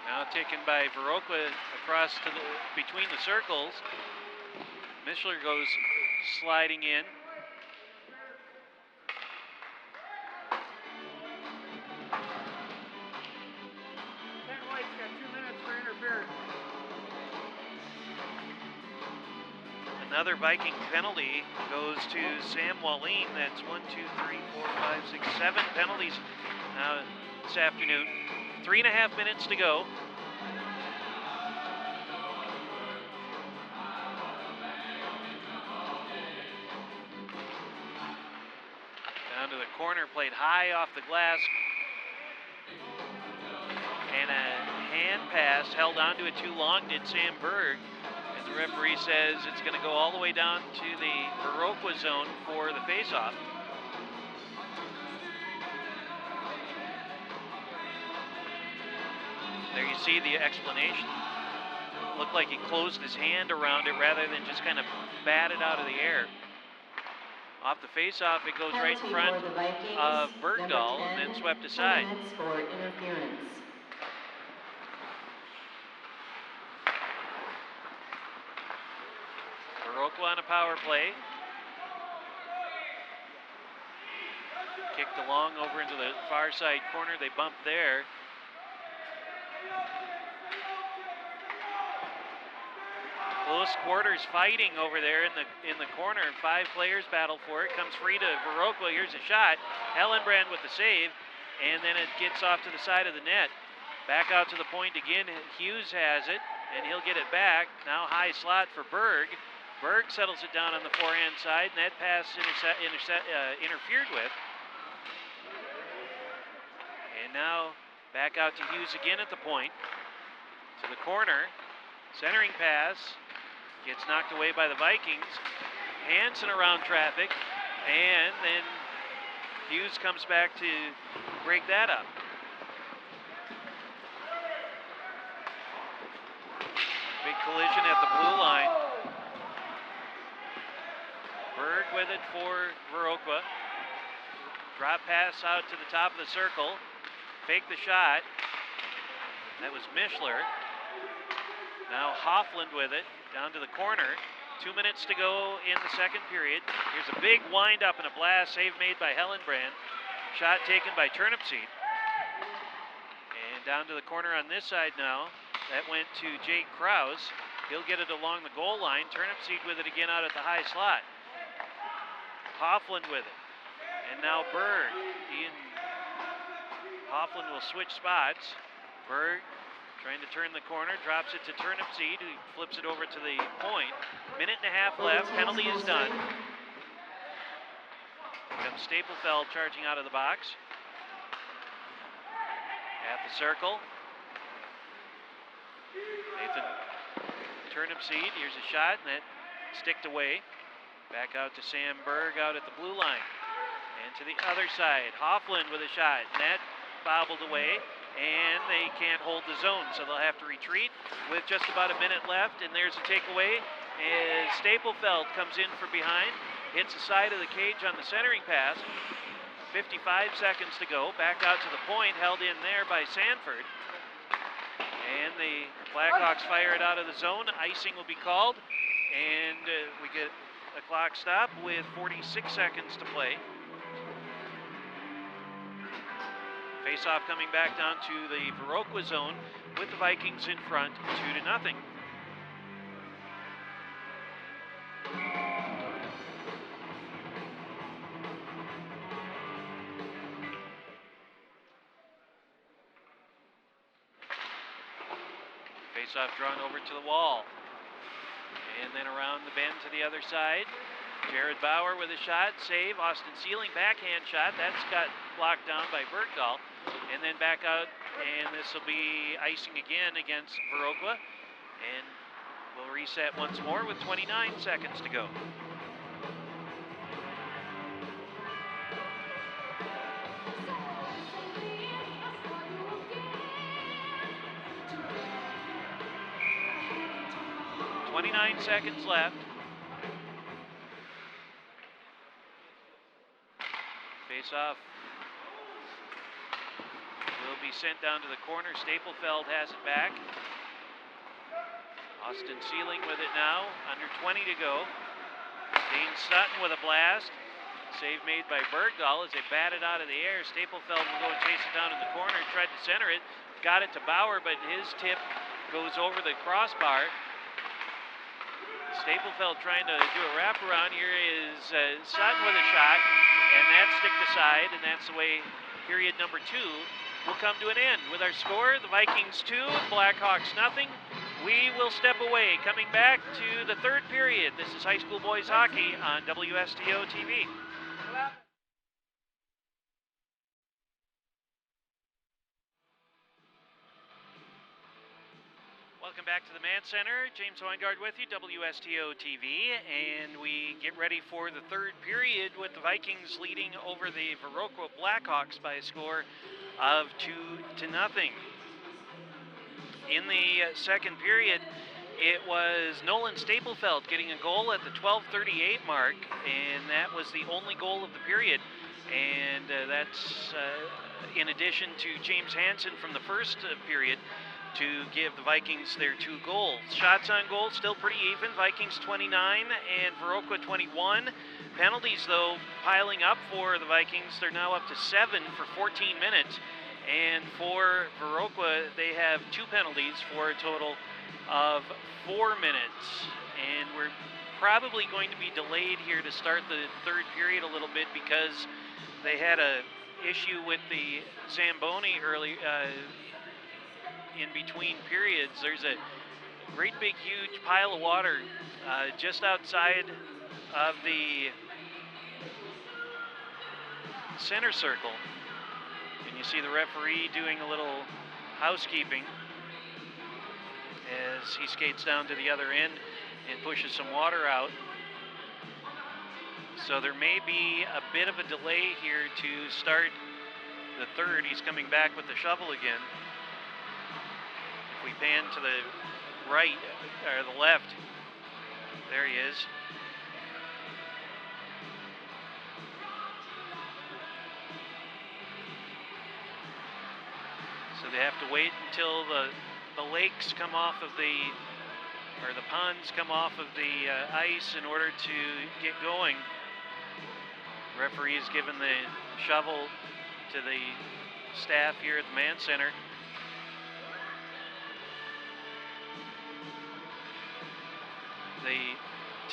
Now taken by Viroqua across to between the circles. Mischler goes sliding in. Ken White's got 2 minutes for interference. Another Viking penalty goes to Sam Wallin. That's 1, 2, 3, 4, 5, 6, 7 penalties this afternoon. 3.5 minutes to go. Down to the corner, played high off the glass. And a hand pass held onto it too long did Sam Berg. And the referee says it's going to go all the way down to the Viroqua zone for the faceoff. There you see the explanation. Looked like he closed his hand around it rather than just kind of bat it out of the air. Off the face-off, it goes right in front of Bergdahl and then swept aside. For interference. Viroqua on a power play. Kicked along over into the far side corner. They bumped there. Close quarters fighting over there in the corner. 5 players battle for it. Comes free to Viroqua. Here's a shot. Hellenbrand with the save, and then it gets off to the side of the net. Back out to the point again. Hughes has it, and he'll get it back. Now high slot for Berg. Berg settles it down on the forehand side, and that pass interfered with. And now back out to Hughes again at the point. To the corner. Centering pass. Gets knocked away by the Vikings. Hansen around traffic, and then Hughes comes back to break that up. Big collision at the blue line. Berg with it for Viroqua. Drop pass out to the top of the circle. Fake the shot. That was Mischler. Now Hoffland with it. Down to the corner. 2 minutes to go in the second period. Here's a big wind-up and a blast. Save made by Hellenbrand. Shot taken by Turnipseed. And down to the corner on this side now. That went to Jake Krause. He'll get it along the goal line. Turnipseed with it again out at the high slot. Hoffland with it. And now Berg. He and Hoffland will switch spots. Berg trying to turn the corner, drops it to Turnipseed, who flips it over to the point. 1.5 minutes left, penalty is done. Comes Staplefeld charging out of the box. At the circle. Nathan Turnipseed, here's a shot, and that sticked away. Back out to Sam Berg out at the blue line. And to the other side, Hoffland with a shot, and that bobbled away. And they can't hold the zone, so they'll have to retreat with just about a minute left. And there's a takeaway as Staplefeld comes in from behind, hits the side of the cage on the centering pass. 55 seconds to go. Back out to the point, held in there by Sanford. And the Blackhawks fire it out of the zone. Icing will be called, and we get a clock stop with 46 seconds to play. Face-off coming back down to the Viroqua zone with the Vikings in front 2-0. Face-off drawn over to the wall. And then around the bend to the other side. Jared Bauer with a shot, save. Austin Sealing backhand shot. That's got blocked down by Bergdahl. And then back out, and this will be icing again against Viroqua. And we'll reset once more with 29 seconds to go. .29 seconds left. Face-off will be sent down to the corner. Staplefeld has it back. Austin Sealing with it now. Under 20 to go. Dane Stoughton with a blast. Save made by Bergdahl as they bat it out of the air. Staplefeld will go and chase it down in the corner. Tried to center it. Got it to Bauer, but his tip goes over the crossbar. Staplefeld trying to do a wraparound. Here is Sutton with a shot, and that's sticked aside, and that's the way period number 2 will come to an end. With our score, the Vikings 2, Blackhawks nothing. We will step away. Coming back to the third period. This is high school boys hockey on WSTO TV. Welcome back to the Mann Center. James Weingard with you, WSTO TV, and we get ready for the third period with the Vikings leading over the Viroqua Blackhawks by a score of 2-0. In the second period, it was Nolan Staplefeld getting a goal at the 12:38 mark, and that was the only goal of the period. And that's in addition to James Hansen from the first period, to give the Vikings their 2 goals. Shots on goal still pretty even. Vikings 29 and Viroqua 21. Penalties, though, piling up for the Vikings. They're now up to 7 for 14 minutes. And for Viroqua, they have 2 penalties for a total of 4 minutes. And we're probably going to be delayed here to start the third period a little bit because they had a issue with the Zamboni early in between periods. There's a great big huge pile of water just outside of the center circle, and you see the referee doing a little housekeeping as he skates down to the other end and pushes some water out. So there may be a bit of a delay here to start the third. He's coming back with the shovel again. We pan to the right, or the left. There he is. So they have to wait until the lakes come off of or the ponds come off of the ice in order to get going. The referee has given the shovel to the staff here at the Mann Center. The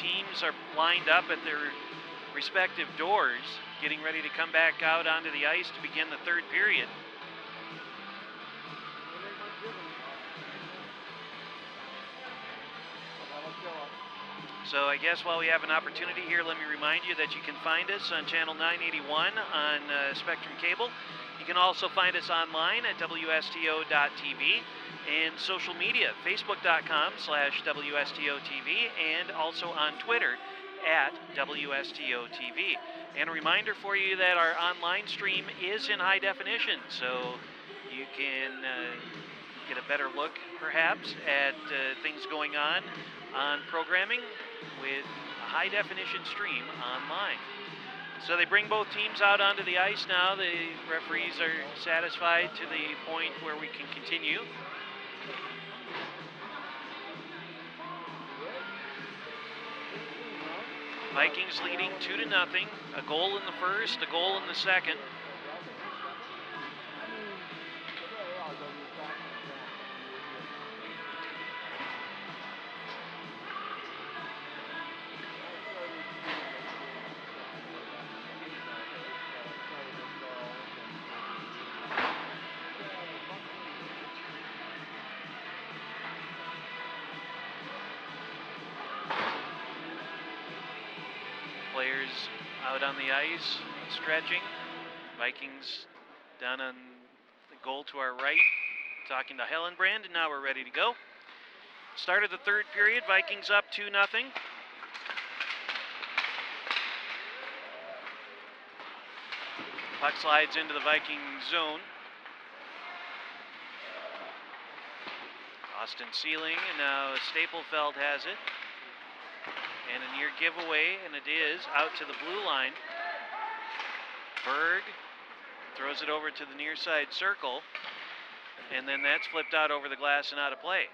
teams are lined up at their respective doors, getting ready to come back out onto the ice to begin the third period. So I guess while we have an opportunity here, let me remind you that you can find us on channel 981 on Spectrum Cable. You can also find us online at WSTO.tv and social media, Facebook.com/WSTO-TV, and also on Twitter at WSTO-TV. And a reminder for you that our online stream is in high definition, so you can get a better look, perhaps, at things going on programming with a high definition stream online. So they bring both teams out onto the ice now. The referees are satisfied to the point where we can continue. Vikings leading 2-0. A goal in the first, a goal in the second. out on the ice, stretching. Vikings down on the goal to our right, talking to Hellenbrand, and now we're ready to go. Start of the third period, Vikings up 2-0. Puck slides into the Viking zone. Austin Sealing, and now Staplefeld has it. And a near giveaway, and it is out to the blue line. Berg throws it over to the near side circle, and then that's flipped out over the glass and out of play.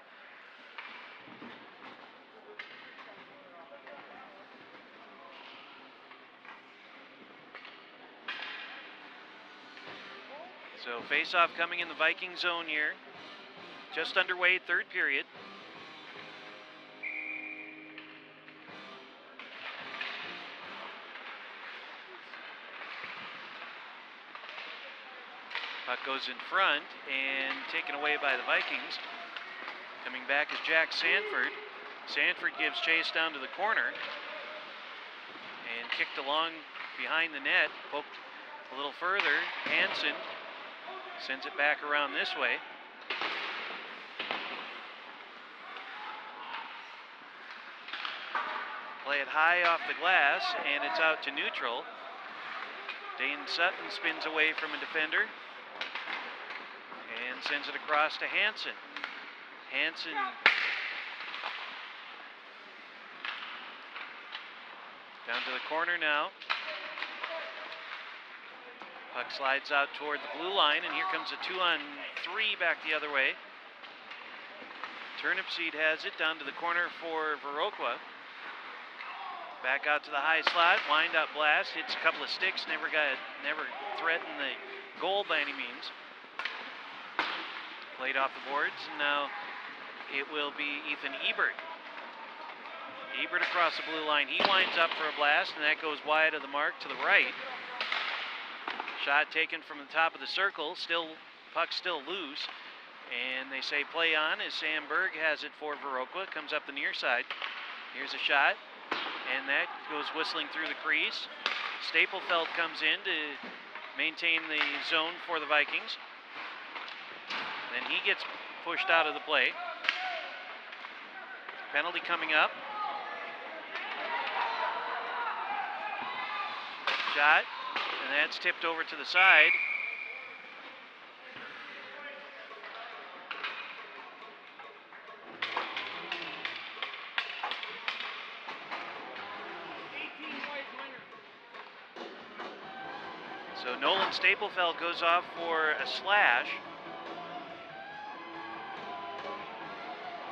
So face-off coming in the Viking zone here. Just underway, third period. Puck goes in front and taken away by the Vikings. Coming back is Jack Sanford. Sanford gives chase down to the corner and kicked along behind the net, poked a little further. Hansen sends it back around this way. Play it high off the glass, and it's out to neutral. Dane Sutton spins away from a defender and sends it across to Hansen. Hansen down to the corner now. Puck slides out toward the blue line, and here comes a 2-on-3 back the other way. Turnipseed has it down to the corner for Viroqua. Back out to the high slot, wind-up blast, hits a couple of sticks, never threatened the goal by any means. Played off the boards, and now it will be Ethan Ebert. Ebert across the blue line, he winds up for a blast, and that goes wide of the mark to the right. Shot taken from the top of the circle, puck still loose, and they say play on as Sam Berg has it for Viroqua, comes up the near side. Here's a shot, and that goes whistling through the crease. Staplefeld comes in to maintain the zone for the Vikings. Then he gets pushed out of the play. Penalty coming up. Shot, and that's tipped over to the side. So Nolan Staplefeld goes off for a slash.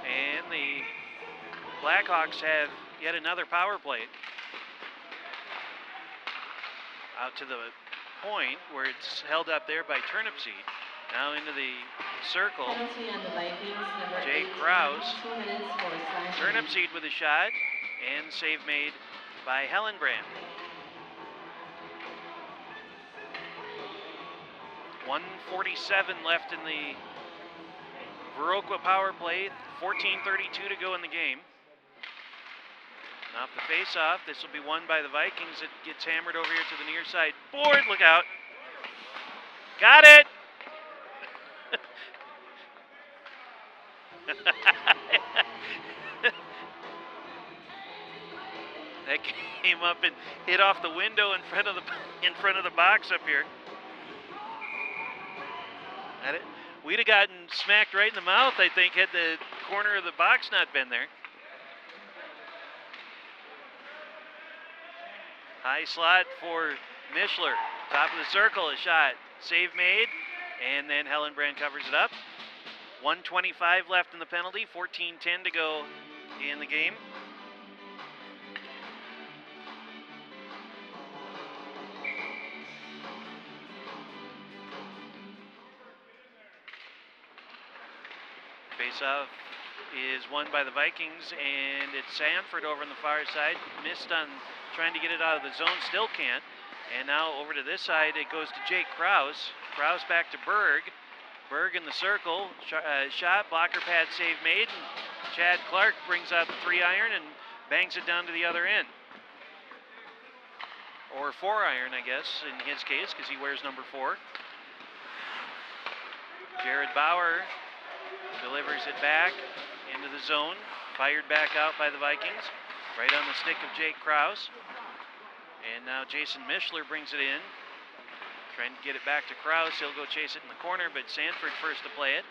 And the Blackhawks have yet another power play. Out to the point where it's held up there by Turnipseed. Now into the circle. Penalty on the Vikings, number Jake 18, Krause. 2 minutes for slashing. Turnipseed with a shot, and save made by Hellenbrand. 1:47 left in the Viroqua power play. 14:32 to go in the game. Off the face-off, this will be won by the Vikings. It gets hammered over here to the near side board. Look out. Got it! That came up and hit off the window in front of the box up here. We'd have gotten smacked right in the mouth, I think, had the corner of the box not been there. High slot for Mischler. Top of the circle, a shot. Save made, and then Hellenbrand covers it up. 1:25 left in the penalty, 14:10 to go in the game. Faceoff is won by the Vikings, and it's Sanford over on the far side. Missed on trying to get it out of the zone, still can't. And now over to this side, it goes to Jake Krause. Krause back to Berg. Berg in the circle, shot, blocker pad save made. And Chad Clark brings out the 3-iron and bangs it down to the other end. or 4-iron, I guess, in his case, because he wears number 4. Jared Bauer delivers it back into the zone, fired back out by the Vikings, right on the stick of Jake Krause. And now Jason Mischler brings it in, trying to get it back to Krause. He'll go chase it in the corner, but Sanford first to play it.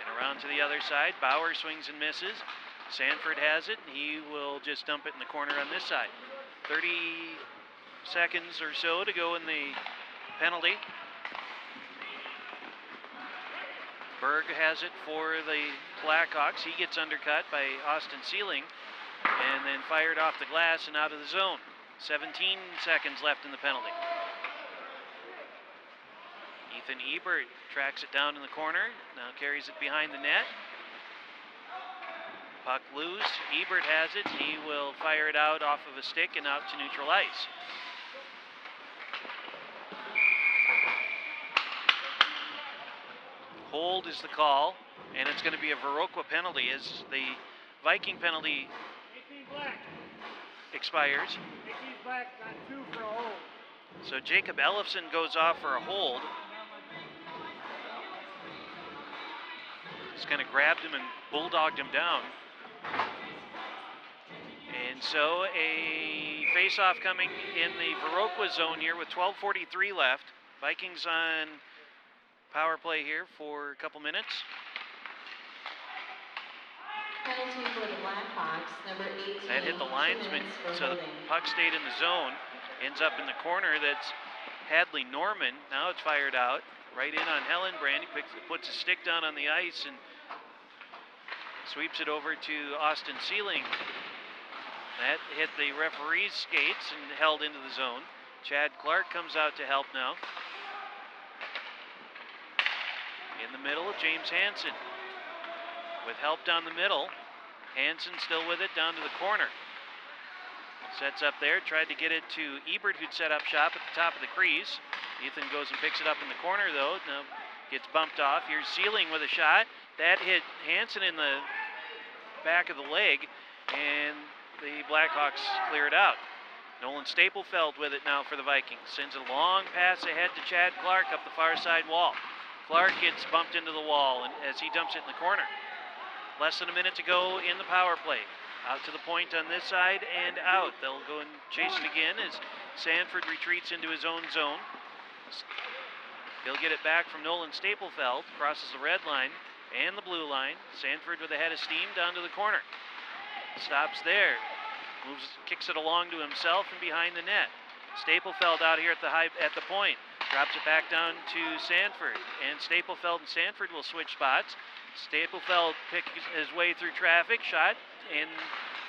And around to the other side, Bauer swings and misses. Sanford has it, and he will just dump it in the corner on this side. 30 seconds or so to go in the penalty. Berg has it for the Blackhawks. He gets undercut by Austin Sealing and then fired off the glass and out of the zone. 17 seconds left in the penalty. Ethan Ebert tracks it down in the corner, now carries it behind the net. Puck loose, Ebert has it, he will fire it out off of a stick and out to neutral ice. Hold is the call, and it's going to be a Viroqua penalty as the Viking penalty expires. Black got 2 for a hold. So Jacob Ellefson goes off for a hold. Just kind of grabbed him and bulldogged him down. And so a face-off coming in the Viroqua zone here with 12:43 left. Vikings on power play here for a couple minutes. Penalty for the Blackhawks, number 18. That hit the linesman, so the puck stayed in the zone. Ends up in the corner. That's Hadley Norman. Now it's fired out. Right in on Hellenbrand. He puts his stick down on the ice and sweeps it over to Austin Sealing. That hit the referee's skates and held into the zone. Chad Clark comes out to help now. In the middle, James Hansen. With help down the middle, Hansen still with it down to the corner. Sets up there, tried to get it to Ebert, who'd set up shop at the top of the crease. Ethan goes and picks it up in the corner, though. Now gets bumped off. Here's Sealing with a shot. That hit Hansen in the back of the leg, and the Blackhawks clear it out. Nolan Staplefeld with it now for the Vikings. Sends a long pass ahead to Chad Clark up the far side wall. Clark gets bumped into the wall and as he dumps it in the corner. Less than a minute to go in the power play. Out to the point on this side and out. They'll go and chase it again as Sanford retreats into his own zone. He'll get it back from Nolan Staplefeld, crosses the red line and the blue line. Sanford with a head of steam down to the corner. Stops there, kicks it along to himself and behind the net. Staplefeld out here at the point, drops it back down to Sanford, and Staplefeld and Sanford will switch spots. Staplefeld picks his way through traffic, shot, and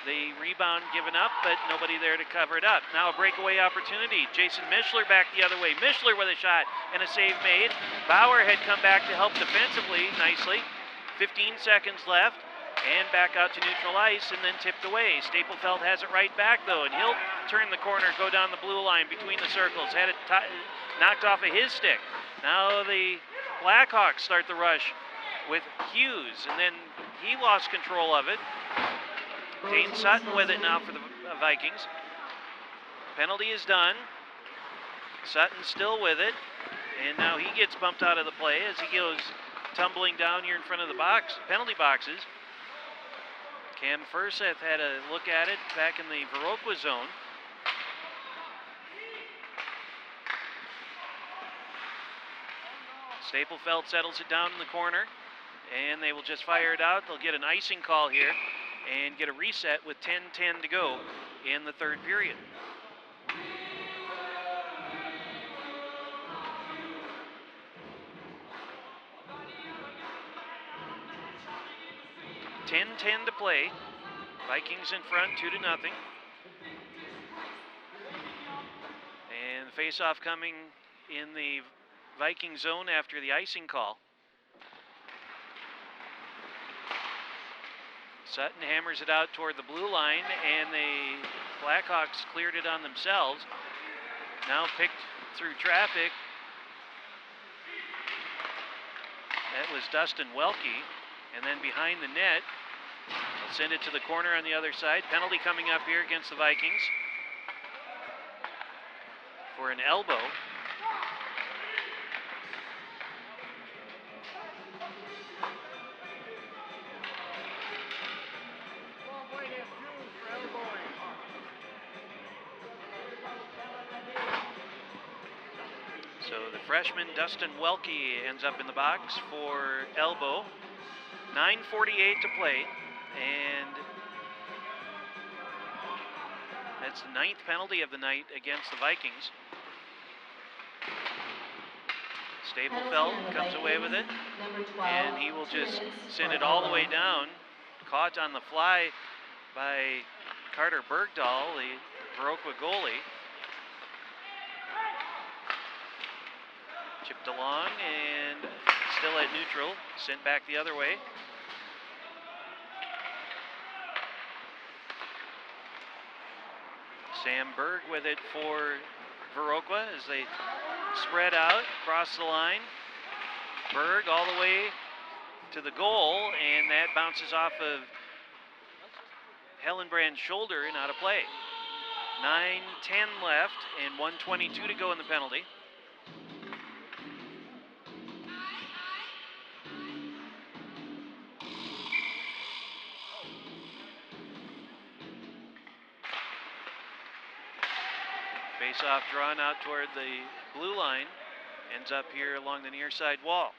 the rebound given up, but nobody there to cover it up. Now a breakaway opportunity. Jason Mischler back the other way. Mischler with a shot and a save made. Bauer had come back to help defensively nicely. 15 seconds left. And back out to neutral ice and then tipped away. Staplefeld has it right back though, and he'll turn the corner, go down the blue line between the circles. Had it knocked off of his stick. Now the Blackhawks start the rush with Hughes, and then he lost control of it. Dane Sutton with it now for the Vikings. Penalty is done. Sutton still with it, and now he gets bumped out of the play as he goes tumbling down here in front of the penalty boxes. Cam Furseth had a look at it back in the Viroqua zone. Staplefeld settles it down in the corner, and they will just fire it out. They'll get an icing call here and get a reset with 10:10 to go in the third period. .10 to play. Vikings in front, 2-0. And the face-off coming in the Viking zone after the icing call. Sutton hammers it out toward the blue line, and the Blackhawks cleared it on themselves. Now picked through traffic. That was Dustin Welke. And then behind the net, send it to the corner on the other side. Penalty coming up here against the Vikings. for an elbow. So the freshman Dustin Welke ends up in the box for elbow. 9:48 to play, and that's the 9th penalty of the night against the Vikings. Stablefeld comes away with it, and he will just send it all the way down. Caught on the fly by Carter Bergdahl, the Viroqua goalie. Chipped along and still at neutral, sent back the other way. Sam Berg with it for Viroqua as they spread out across the line. Berg all the way to the goal, and that bounces off of Hellenbrand's shoulder and out of play. 9:10 left and 1:22 to go in the penalty. Face-off drawn out toward the blue line, ends up here along the near side wall.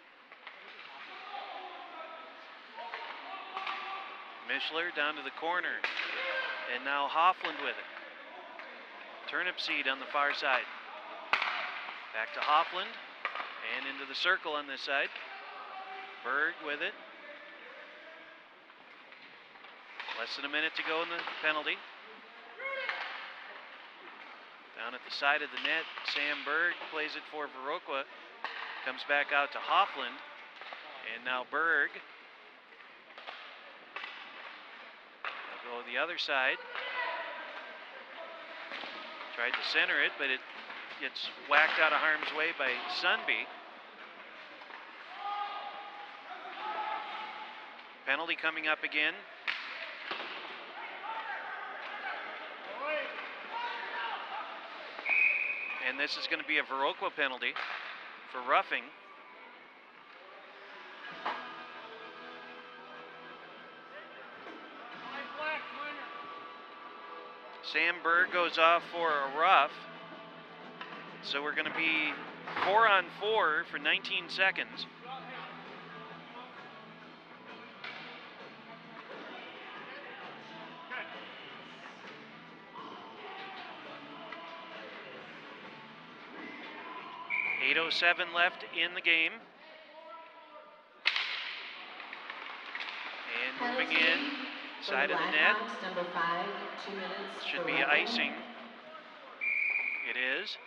Mischler down to the corner, and now Hoffland with it. Turnip seed on the far side. Back to Hoffland, and into the circle on this side. Berg with it. Less than a minute to go in the penalty. Down at the side of the net, Sam Berg plays it for Viroqua. Comes back out to Hoffland, and now Berg. They'll go the other side. Tried to center it, but it gets whacked out of harm's way by Sunby. Penalty coming up again. And this is going to be a Viroqua penalty for roughing. Sam Berg goes off for a rough. So we're going to be 4-on-4 for 19 seconds. .07 left in the game. And moving in, side of the net. Number 5, 2 minutes. Should be icing. It is.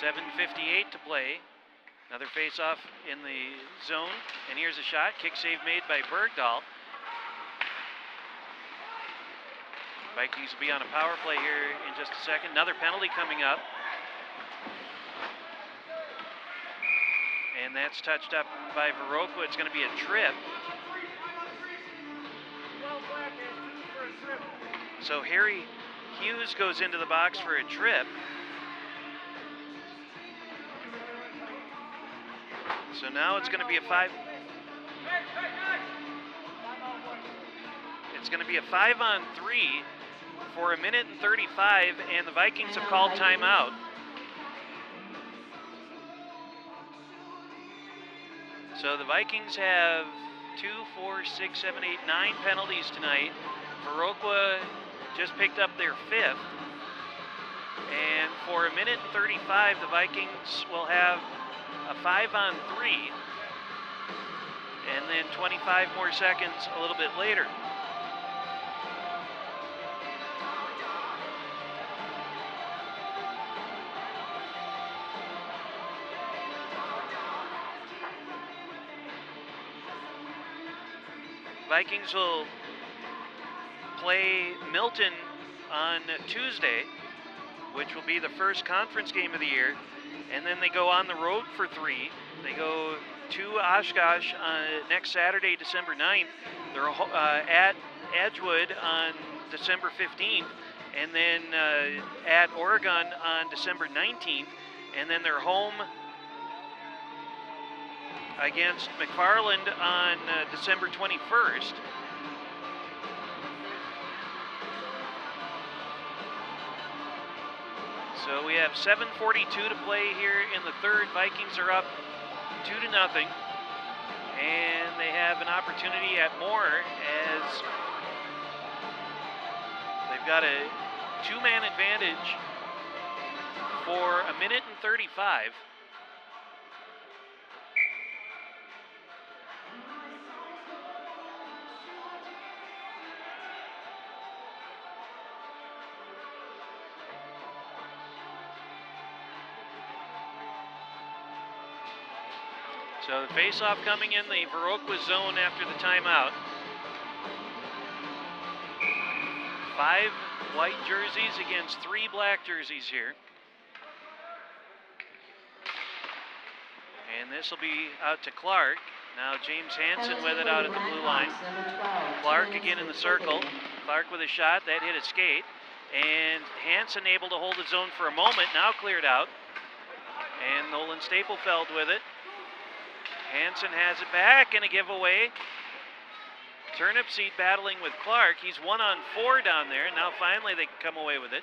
.7:58 to play. Another face-off in the zone, and here's a shot. Kick save made by Bergdahl. Vikings will be on a power play here in just a second. Another penalty coming up. And that's touched up by Viroqua. It's going to be a trip. So Harry Hughes goes into the box for a trip. So now it's going to be a 5. It's going to be a 5-on-3 for 1 minute and 35, and the Vikings have called timeout. So the Vikings have 2, 4, 6, 7, 8, 9 penalties tonight. Viroqua just picked up their 5th. And for 1 minute and 35, the Vikings will have a 5-on-3, and then 25 more seconds a little bit later. Vikings will play Milton on Tuesday. which will be the first conference game of the year. And then they go on the road for 3. They go to Oshkosh next Saturday, December 9th. They're at Edgewood on December 15th. And then at Oregon on December 19th. And then they're home against McFarland on December 21st. So we have 7:42 to play here in the third. Vikings are up 2-0. And they have an opportunity at more as they've got a 2-man advantage for 1:35. So the face-off coming in the Viroqua zone after the timeout. 5 white jerseys against 3 black jerseys here. And this will be out to Clark. Now James Hansen with it out at the blue line. Clark again in the circle. Clark with a shot, that hit a skate. And Hansen able to hold his own for a moment, now cleared out. And Nolan Staplefeld with it. Hansen has it back and a giveaway. Turnip Seed battling with Clark. He's 1-on-4 down there. Now finally they can come away with it.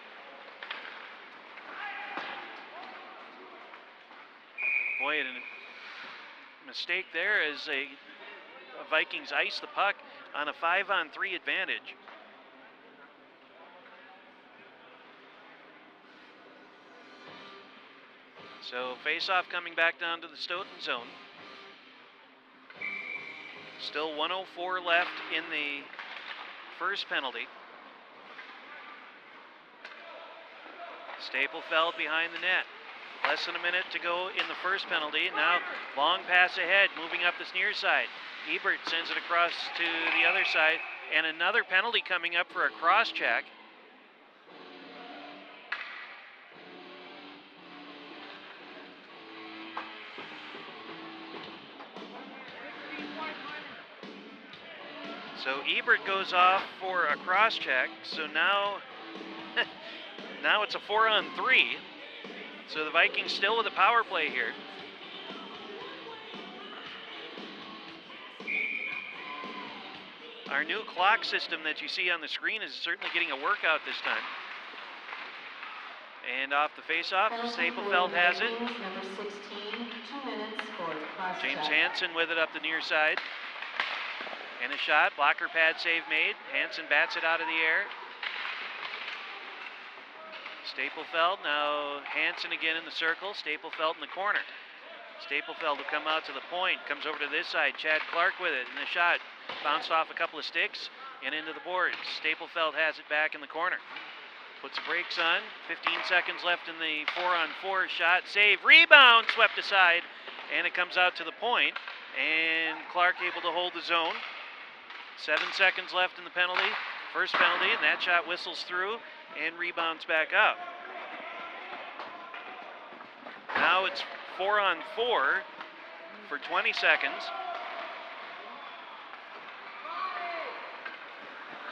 Boy, a mistake there as the Vikings ice the puck on a 5-on-3 advantage. So face-off coming back down to the Stoughton zone. Still 1:04 left in the first penalty. Staplefeld behind the net. Less than a minute to go in the first penalty. Now long pass ahead, moving up this near side. Ebert sends it across to the other side. And another penalty coming up for a cross check. So Ebert goes off for a cross check. So now, now it's a 4-on-3. So the Vikings still with a power play here. Our new clock system that you see on the screen is certainly getting a workout this time. And off the face-off, Staplefeld has it. Number 16, 2 minutes for cross James check. Hansen with it up the near side. And a shot, blocker pad save made. Hansen bats it out of the air. Staplefeld, now Hansen again in the circle. Staplefeld in the corner. Staplefeld will come out to the point, comes over to this side. Chad Clark with it, and the shot bounced off a couple of sticks and into the boards. Staplefeld has it back in the corner. Puts the brakes on. 15 seconds left in the 4-on-4 shot. Save, rebound, swept aside, and it comes out to the point. And Clark able to hold the zone. 7 seconds left in the penalty, first penalty, and that shot whistles through and rebounds back up. Now it's 4-on-4 for 20 seconds.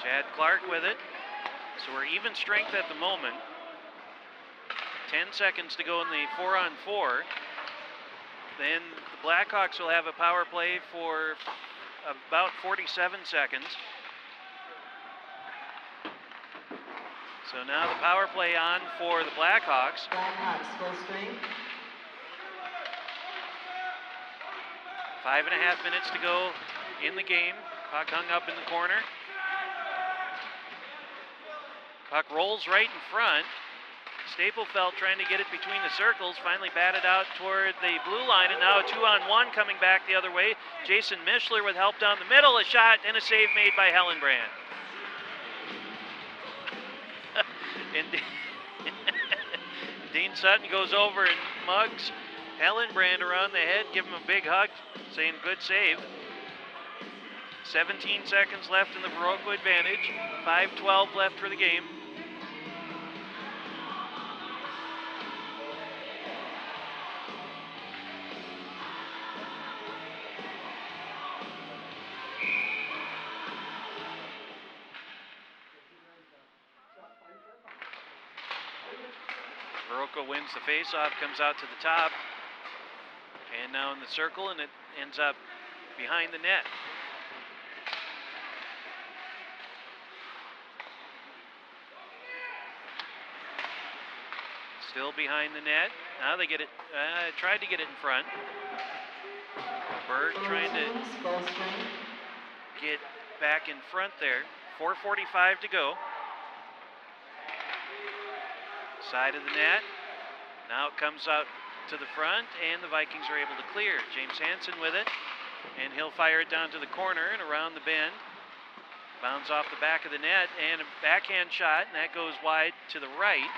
Chad Clark with it. So we're even strength at the moment. 10 seconds to go in the 4-on-4. Then the Blackhawks will have a power play for about 47 seconds. So now the power play on for the Blackhawks. Blackhawks full strength. 5.5 minutes to go in the game. Puck hung up in the corner. Puck rolls right in front. Staplefeld trying to get it between the circles, finally batted out toward the blue line, and now a 2-on-1 coming back the other way. Jason Mischler with help down the middle, a shot and a save made by Hellenbrand. And Dean Sutton goes over and mugs Hellenbrand around the head, give him a big hug, saying good save. 17 seconds left in the Viroqua advantage, 5:12 left for the game. Viroqua wins the faceoff, comes out to the top, and now in the circle, and it ends up behind the net. Still behind the net. Now they get it, tried to get it in front. Berg trying to get back in front there. 4:45 to go. Side of the net. Now it comes out to the front, and the Vikings are able to clear. James Hansen with it, and he'll fire it down to the corner and around the bend. Bounds off the back of the net, and a backhand shot, and that goes wide to the right.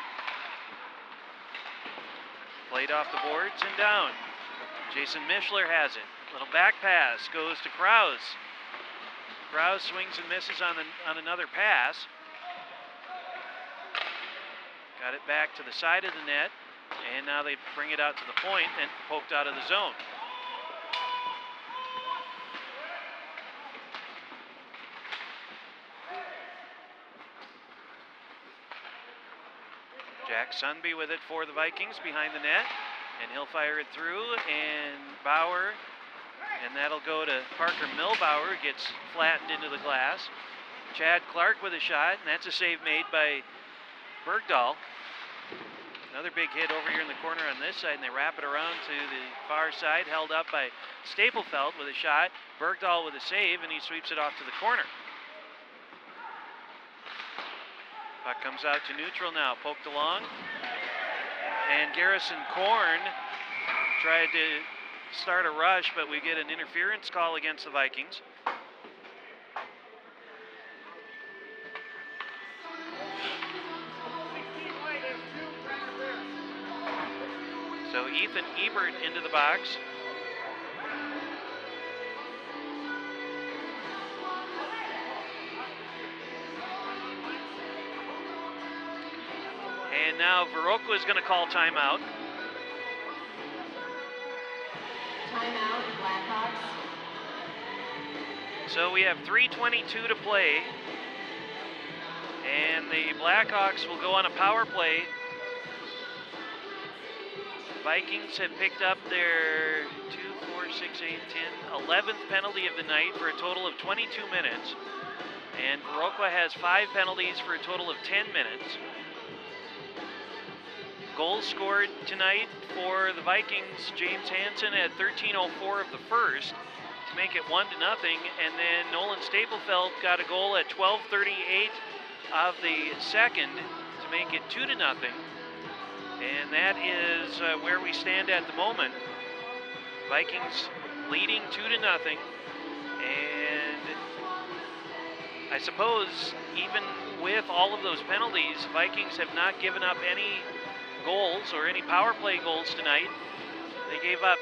Played off the boards and down. Jason Mischler has it. Little back pass goes to Krause. Krause swings and misses on another pass. Got it back to the side of the net, and now they bring it out to the point and poked out of the zone. Jack Sunby with it for the Vikings behind the net, and he'll fire it through, and Bauer, and that'll go to Parker Milbauer, gets flattened into the glass. Chad Clark with a shot, and that's a save made by Bergdahl. Another big hit over here in the corner on this side, and they wrap it around to the far side, held up by Staplefeld with a shot. Bergdahl with a save, and he sweeps it off to the corner. Puck comes out to neutral now, poked along. And Garrison Korn tried to start a rush, but we get an interference call against the Vikings. So Ethan Ebert into the box. And now Viroqua is going to call timeout. Timeout, Blackhawks. So we have 3:22 to play. And the Blackhawks will go on a power play. Vikings have picked up their 11th penalty of the night for a total of 22 minutes. And Viroqua has 5 penalties for a total of 10 minutes. Goals scored tonight for the Vikings. James Hansen at 13:04 of the first to make it 1-0, and then Nolan Staplefeld got a goal at 12:38 of the second to make it 2-0. And that is where we stand at the moment. Vikings leading 2-0, and I suppose even with all of those penalties, Vikings have not given up any goals or any power play goals tonight. They gave up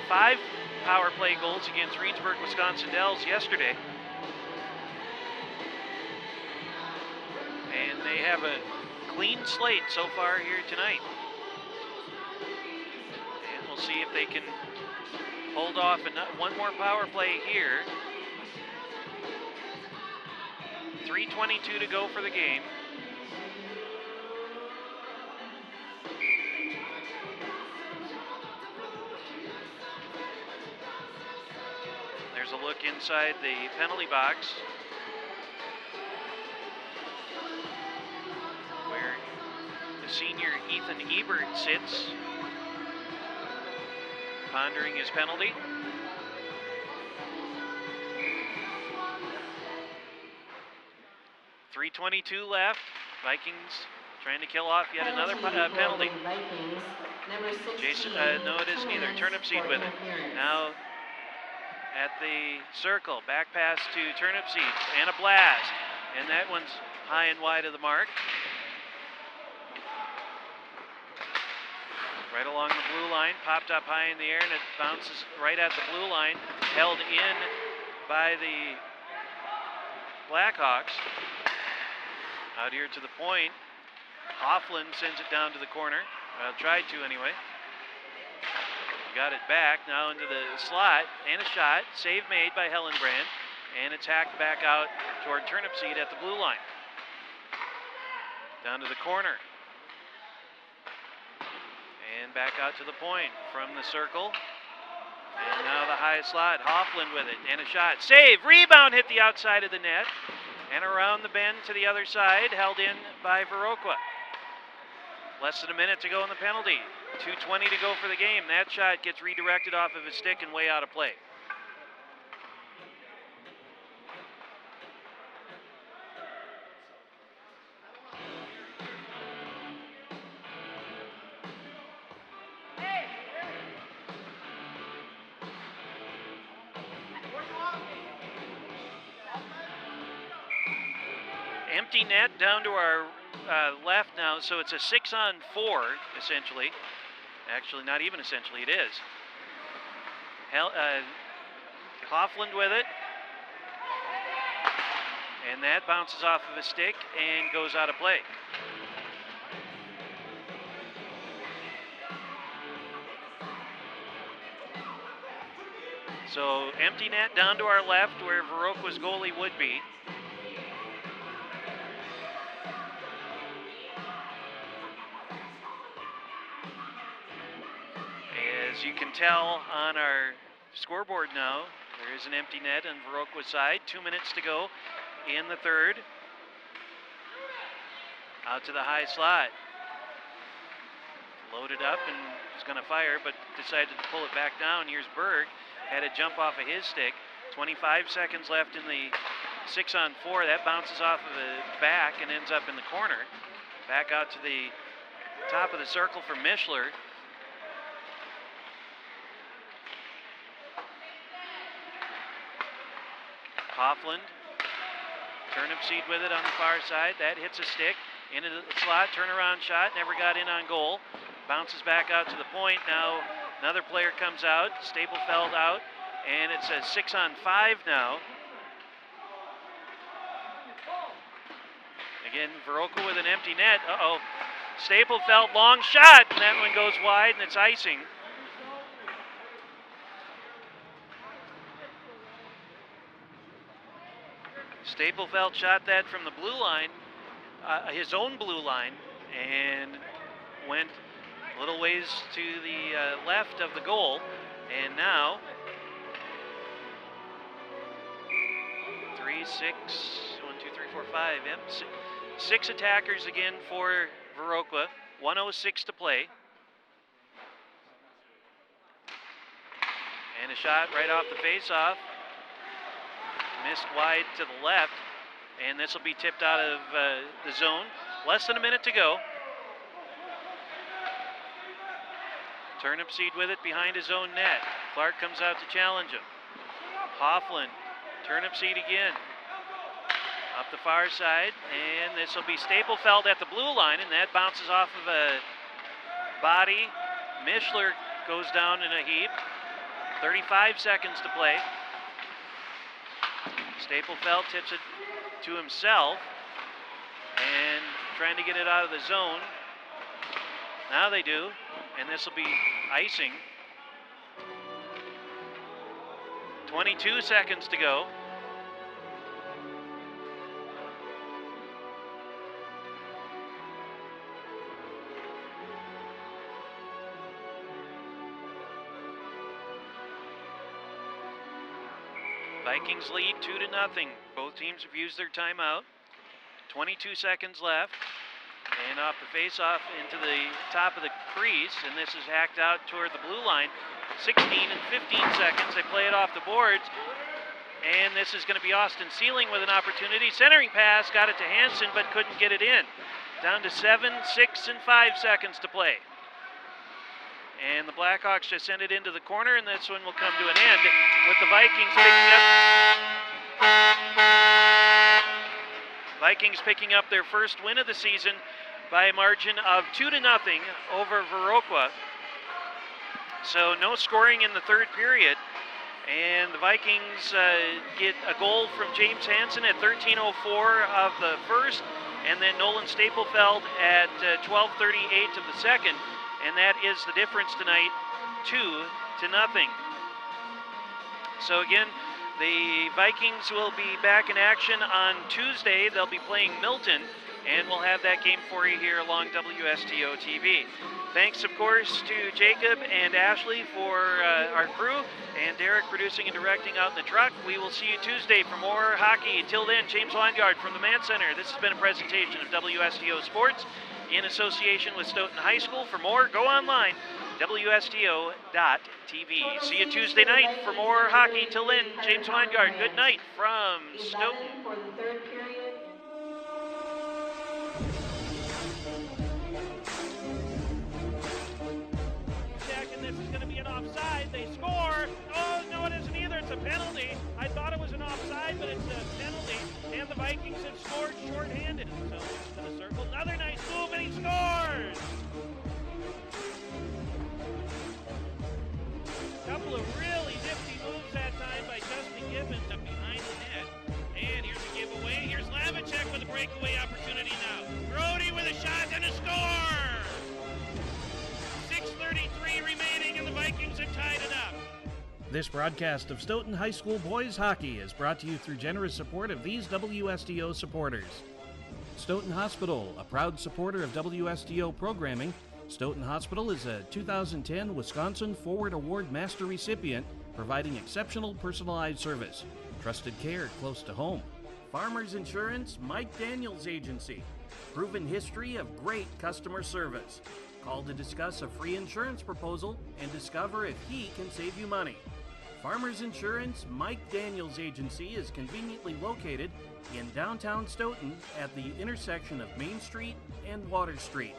5 power play goals against Reedsburg, Wisconsin Dells yesterday. And they have a clean slate so far here tonight. And we'll see if they can hold off one more power play here. 3:22 to go for the game. There's a look inside the penalty box where the senior Ethan Ebert sits, pondering his penalty. .322 left. Vikings trying to kill off yet another penalty. Jason, no, it isn't either. Turnipseed with it. Now at the circle, back pass to Turnipseed, and a blast. And that one's high and wide of the mark. Right along the blue line, popped up high in the air, and it bounces right at the blue line, held in by the Blackhawks. Out here to the point, Hofflin sends it down to the corner. Tried to anyway. Got it back now into the slot, and a shot. Save made by Hellenbrand, and it's hacked back out toward Turnipseed at the blue line. Down to the corner. back out to the point from the circle. And now the high slot, Hoffland with it, and a shot. Save, rebound hit the outside of the net, and around the bend to the other side, held in by Viroqua. Less than a minute to go in the penalty. 2:20 to go for the game. That shot gets redirected off of his stick and way out of play. Empty net down to our left now, so it's a 6-on-4, essentially. Actually, not even essentially, it is. Hoffland with it. And that bounces off of a stick and goes out of play. So empty net down to our left where Viroqua's goalie would be. As you can tell on our scoreboard now, there is an empty net on Viroqua's side. 2 minutes to go in the third. Out to the high slot. Loaded up and is going to fire, but decided to pull it back down. Here's Berg. Had a jump off of his stick. 25 seconds left in the 6-on-4. That bounces off of the back and ends up in the corner. Back out to the top of the circle for Mischler. Hoffland, turnip seed with it on the far side. That hits a stick into the slot, turnaround shot, never got in on goal. Bounces back out to the point. Now another player comes out, Staplefeld out, and it's a 6-on-5 now. Again, Viroqua with an empty net. Uh-oh. Staplefeld, long shot, and that one goes wide, and it's icing. Staplefeld shot that from the blue line, his own blue line, and went a little ways to the left of the goal. And now, 3, 6, 1, 2, 3, 4, 5. Yep, six attackers again for Viroqua. 1:06 to play. And a shot right off the face-off. Missed wide to the left, and this will be tipped out of the zone. Less than a minute to go. Turnip seed with it behind his own net. Clark comes out to challenge him. Hoffland, turnip seed again. Up the far side, and this will be Staplefeld at the blue line, and that bounces off of a body. Mischler goes down in a heap. 35 seconds to play. Staplefeld tips it to himself and trying to get it out of the zone. Now they do, and this will be icing. 22 seconds to go. Vikings lead 2-0. Both teams have used their timeout. 22 seconds left. And off the face-off into the top of the crease, and this is hacked out toward the blue line. 16 and 15 seconds. They play it off the boards. And this is going to be Austin Sealing with an opportunity. Centering pass, got it to Hansen, but couldn't get it in. Down to 7, 6, and 5 seconds to play. And the Blackhawks just send it into the corner, and this one will come to an end with the Vikings picking up their first win of the season by a margin of 2-0 over Viroqua. So no scoring in the third period, and the Vikings get a goal from James Hansen at 13:04 of the first, and then Nolan Staplefeld at 12:38 of the second. And that is the difference tonight, 2-0. So again, the Vikings will be back in action on Tuesday. They'll be playing Milton and we'll have that game for you here along WSTO TV. Thanks, of course, to Jacob and Ashley for our crew, and Derek producing and directing out in the truck. We will see you Tuesday for more hockey. Till then, James Weingart from the Mann Center. This has been a presentation of WSTO Sports in association with Stoughton High School. For more, go online, WSTO.TV. See you Tuesday night for more hockey. Till then, James Weingart, good night from Stoughton. For the third period. And this is going to be an offside. They score. Oh, no, it isn't either. It's a penalty. I thought it was an offside, but it's a penalty. And the Vikings have scored shorthanded. So it's going to circle. Another nice move, and he scores. Couple of really nifty moves that time by Justin Gibbons up behind the net. And here's a giveaway. Here's Lavicek with a breakaway opportunity now. Brody with a shot and a score. 6:33 remaining, and the Vikings have tied it up. This broadcast of Stoughton High School Boys Hockey is brought to you through generous support of these WSTO supporters. Stoughton Hospital, a proud supporter of WSTO programming. Stoughton Hospital is a 2010 Wisconsin Forward Award Master recipient, providing exceptional personalized service. Trusted care close to home. Farmers Insurance, Mike Daniels Agency. Proven history of great customer service. Call to discuss a free insurance proposal and discover if he can save you money. Farmers Insurance, Mike Daniels Agency is conveniently located in downtown Stoughton at the intersection of Main Street and Water Street.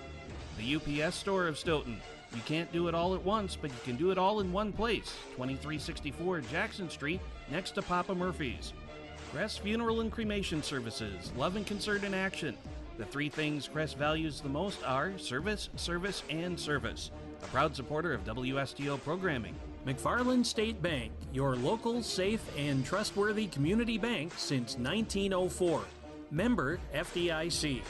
The UPS store of Stoughton. You can't do it all at once, but you can do it all in one place. 2364 Jackson Street, next to Papa Murphy's. Crest Funeral and Cremation Services, love and concern in action. The three things Crest values the most are service, service, and service. A proud supporter of WSTO programming. McFarland State Bank, your local, safe, and trustworthy community bank since 1904. Member FDIC.